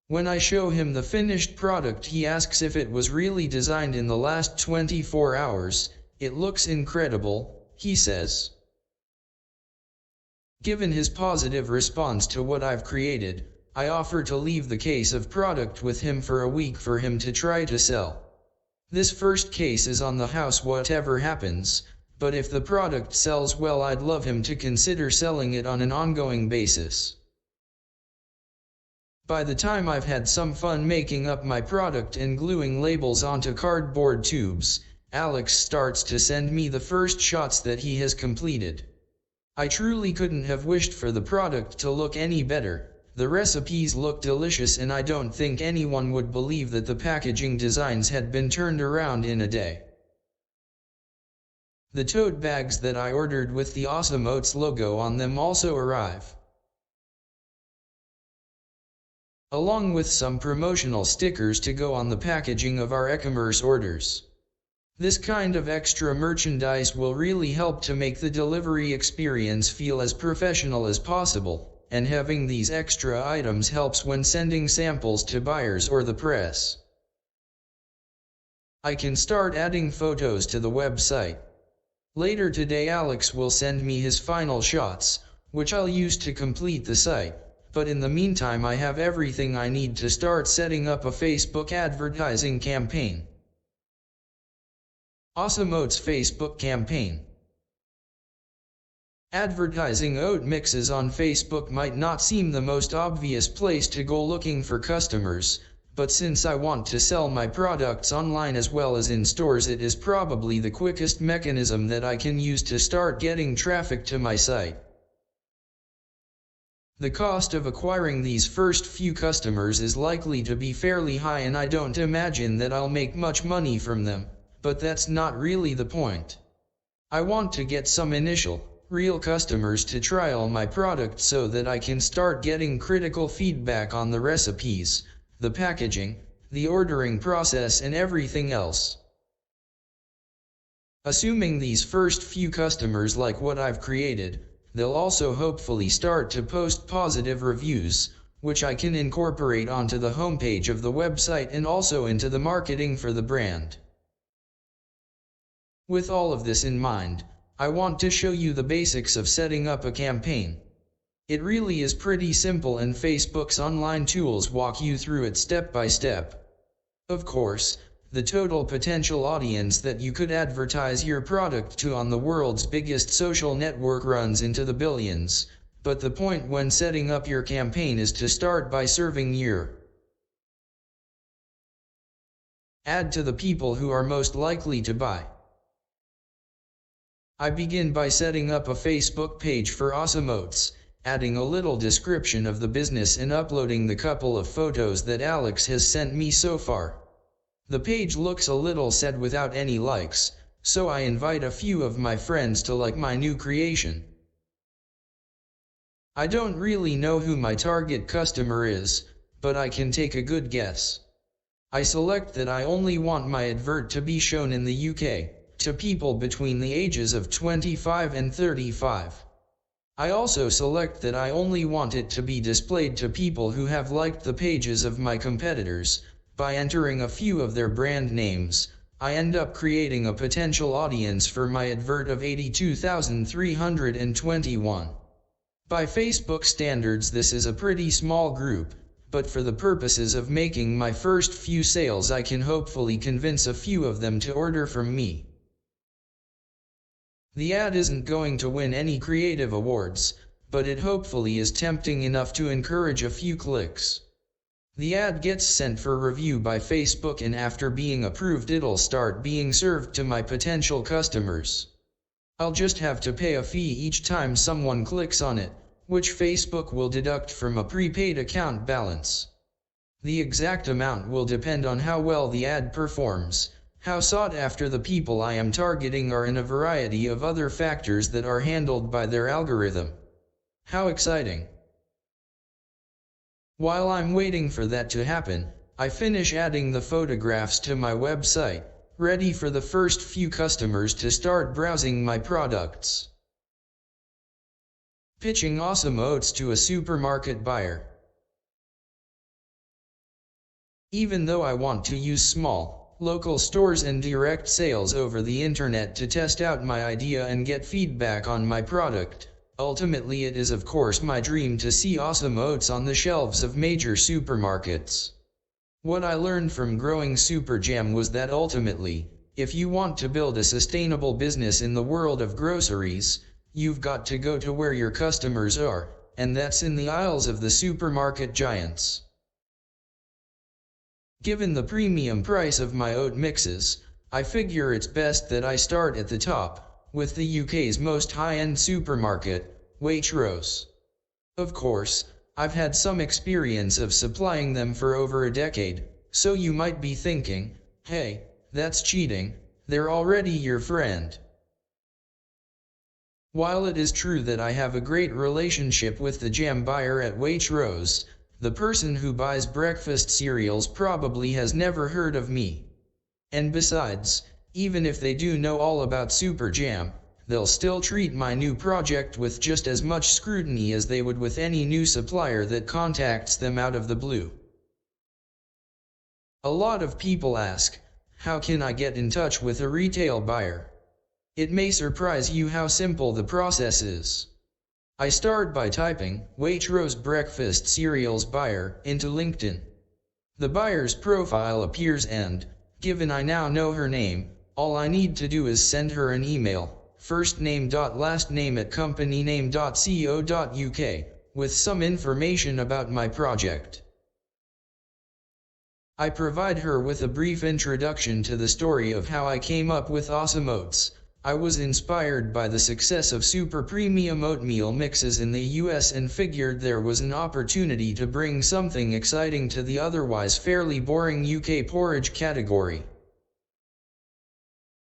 When I show him the finished product, he asks if it was really designed in the last 24 hours. It looks incredible, he says. Given his positive response to what I've created, I offer to leave the case of product with him for a week for him to try to sell. This first case is on the house whatever happens, but if the product sells well, I'd love him to consider selling it on an ongoing basis. By the time I've had some fun making up my product and gluing labels onto cardboard tubes, Alex starts to send me the first shots that he has completed. I truly couldn't have wished for the product to look any better. The recipes look delicious, and I don't think anyone would believe that the packaging designs had been turned around in a day. The tote bags that I ordered with the Awesome Oats logo on them also arrive, along with some promotional stickers to go on the packaging of our e-commerce orders. This kind of extra merchandise will really help to make the delivery experience feel as professional as possible, and having these extra items helps when sending samples to buyers or the press. I can start adding photos to the website. Later today, Alex will send me his final shots, which I'll use to complete the site. But in the meantime, I have everything I need to start setting up a Facebook advertising campaign. Awesome Oats Facebook campaign. Advertising oat mixes on Facebook might not seem the most obvious place to go looking for customers, but since I want to sell my products online as well as in stores, it is probably the quickest mechanism that I can use to start getting traffic to my site. The cost of acquiring these first few customers is likely to be fairly high, and I don't imagine that I'll make much money from them, but that's not really the point. I want to get some initial, real customers to trial my product so that I can start getting critical feedback on the recipes, the packaging, the ordering process, and everything else. Assuming these first few customers like what I've created, they'll also hopefully start to post positive reviews, which I can incorporate onto the homepage of the website and also into the marketing for the brand. With all of this in mind, I want to show you the basics of setting up a campaign. It really is pretty simple, and Facebook's online tools walk you through it step by step. Of course, the total potential audience that you could advertise your product to on the world's biggest social network runs into the billions, but the point when setting up your campaign is to start by serving your ad to the people who are most likely to buy. I begin by setting up a Facebook page for Awesome Oats, adding a little description of the business and uploading the couple of photos that Alex has sent me so far. The page looks a little sad without any likes, so I invite a few of my friends to like my new creation. I don't really know who my target customer is, but I can take a good guess. I select that I only want my advert to be shown in the UK, to people between the ages of 25 and 35. I also select that I only want it to be displayed to people who have liked the pages of my competitors. By entering a few of their brand names, I end up creating a potential audience for my advert of 82,321. By Facebook standards, this is a pretty small group, but for the purposes of making my first few sales, I can hopefully convince a few of them to order from me. The ad isn't going to win any creative awards, but it hopefully is tempting enough to encourage a few clicks. The ad gets sent for review by Facebook, and after being approved, it'll start being served to my potential customers. I'll just have to pay a fee each time someone clicks on it, which Facebook will deduct from a prepaid account balance. The exact amount will depend on how well the ad performs, how sought after the people I am targeting are, and a variety of other factors that are handled by their algorithm. How exciting! While I'm waiting for that to happen, I finish adding the photographs to my website, ready for the first few customers to start browsing my products. Pitching Awesome Oats to a supermarket buyer. Even though I want to use small, local stores and direct sales over the internet to test out my idea and get feedback on my product, ultimately it is of course my dream to see Awesome Oats on the shelves of major supermarkets. What I learned from growing Super Jam was that ultimately, if you want to build a sustainable business in the world of groceries, you've got to go to where your customers are, and that's in the aisles of the supermarket giants. Given the premium price of my oat mixes, I figure it's best that I start at the top, with the UK's most high-end supermarket, Waitrose. Of course, I've had some experience of supplying them for over a decade, so you might be thinking, hey, that's cheating, they're already your friend. While it is true that I have a great relationship with the jam buyer at Waitrose, the person who buys breakfast cereals probably has never heard of me. And besides, even if they do know all about Super Jam, they'll still treat my new project with just as much scrutiny as they would with any new supplier that contacts them out of the blue. A lot of people ask, how can I get in touch with a retail buyer? It may surprise you how simple the process is. I start by typing Waitrose breakfast cereals buyer into LinkedIn. The buyer's profile appears and, given I now know her name, all I need to do is send her an email, firstname.lastname@companyname.co.uk, with some information about my project. I provide her with a brief introduction to the story of how I came up with Awesome Oats. I was inspired by the success of super premium oatmeal mixes in the US and figured there was an opportunity to bring something exciting to the otherwise fairly boring UK porridge category.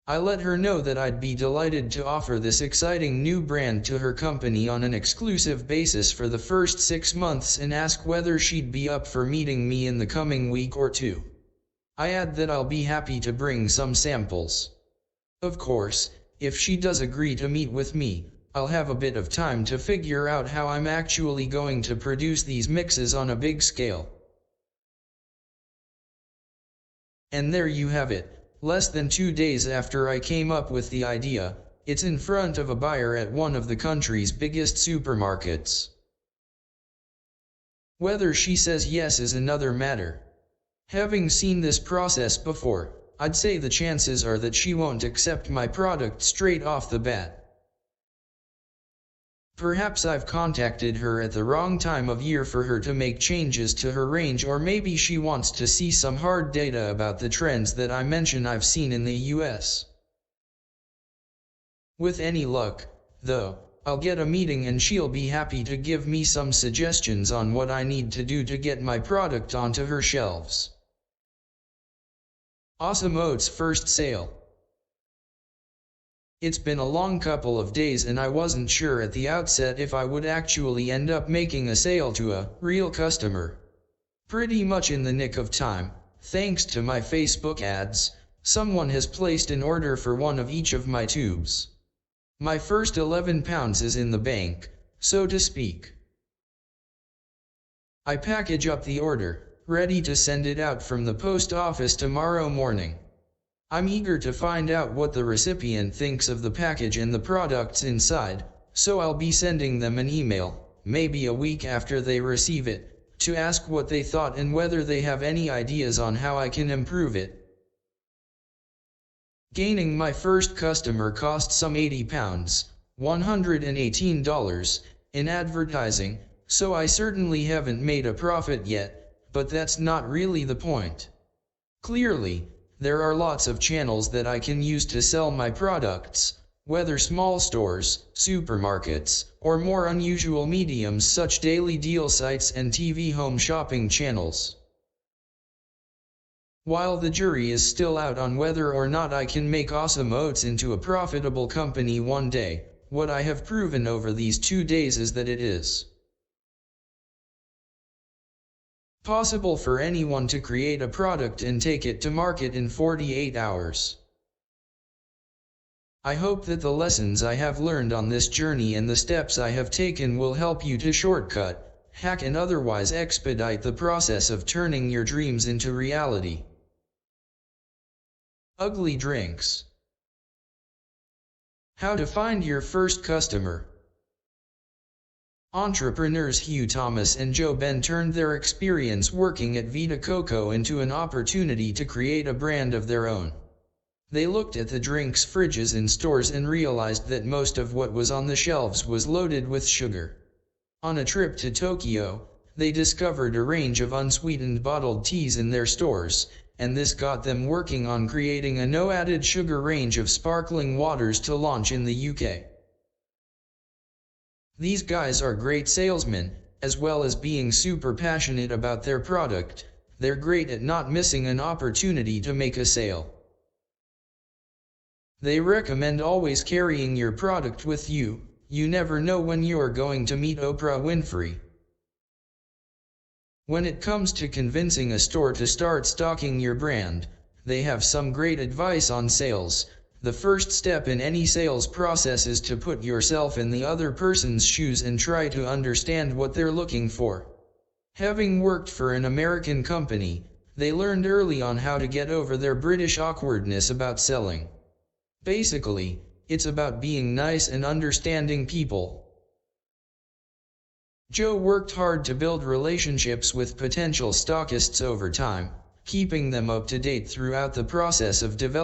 I let her know that I'd be delighted to offer this exciting new brand to her company on an exclusive basis for the first 6 months and ask whether she'd be up for meeting me in the coming week or two. I add that I'll be happy to bring some samples. Of course, if she does agree to meet with me, I'll have a bit of time to figure out how I'm actually going to produce these mixes on a big scale. And there you have it. Less than 2 days after I came up with the idea, it's in front of a buyer at one of the country's biggest supermarkets. Whether she says yes is another matter. Having seen this process before, I'd say the chances are that she won't accept my product straight off the bat. Perhaps I've contacted her at the wrong time of year for her to make changes to her range, or maybe she wants to see some hard data about the trends that I mention I've seen in the US. With any luck, though, I'll get a meeting and she'll be happy to give me some suggestions on what I need to do to get my product onto her shelves. Awesome Oats first sale. It's been a long couple of days and I wasn't sure at the outset if I would actually end up making a sale to a real customer. Pretty much in the nick of time, thanks to my Facebook ads, someone has placed an order for one of each of my tubes. My first £11 is in the bank, so to speak. I package up the order, ready to send it out from the post office tomorrow morning. I'm eager to find out what the recipient thinks of the package and the products inside, so I'll be sending them an email, maybe a week after they receive it, to ask what they thought and whether they have any ideas on how I can improve it. Gaining my first customer cost some £80, $118, in advertising, so I certainly haven't made a profit yet. But that's not really the point. Clearly, there are lots of channels that I can use to sell my products, whether small stores, supermarkets, or more unusual mediums such daily deal sites and TV home shopping channels. While the jury is still out on whether or not I can make Awesome Oats into a profitable company one day, what I have proven over these 2 days is that it is possible for anyone to create a product and take it to market in 48 hours. I hope that the lessons I have learned on this journey and the steps I have taken will help you to shortcut, hack and otherwise expedite the process of turning your dreams into reality. Ugly drinks. How to find your first customer. Entrepreneurs Hugh Thomas and Joe Ben turned their experience working at Vita Coco into an opportunity to create a brand of their own. They looked at the drinks fridges in stores and realized that most of what was on the shelves was loaded with sugar. On a trip to Tokyo, they discovered a range of unsweetened bottled teas in their stores, and this got them working on creating a no-added sugar range of sparkling waters to launch in the UK. These guys are great salesmen, as well as being super passionate about their product. They're great at not missing an opportunity to make a sale. They recommend always carrying your product with you. You never know when you're going to meet Oprah Winfrey. When it comes to convincing a store to start stocking your brand, they have some great advice on sales. The first step in any sales process is to put yourself in the other person's shoes and try to understand what they're looking for. Having worked for an American company, they learned early on how to get over their British awkwardness about selling. Basically, it's about being nice and understanding people. Joe worked hard to build relationships with potential stockists over time, keeping them up to date throughout the process of development.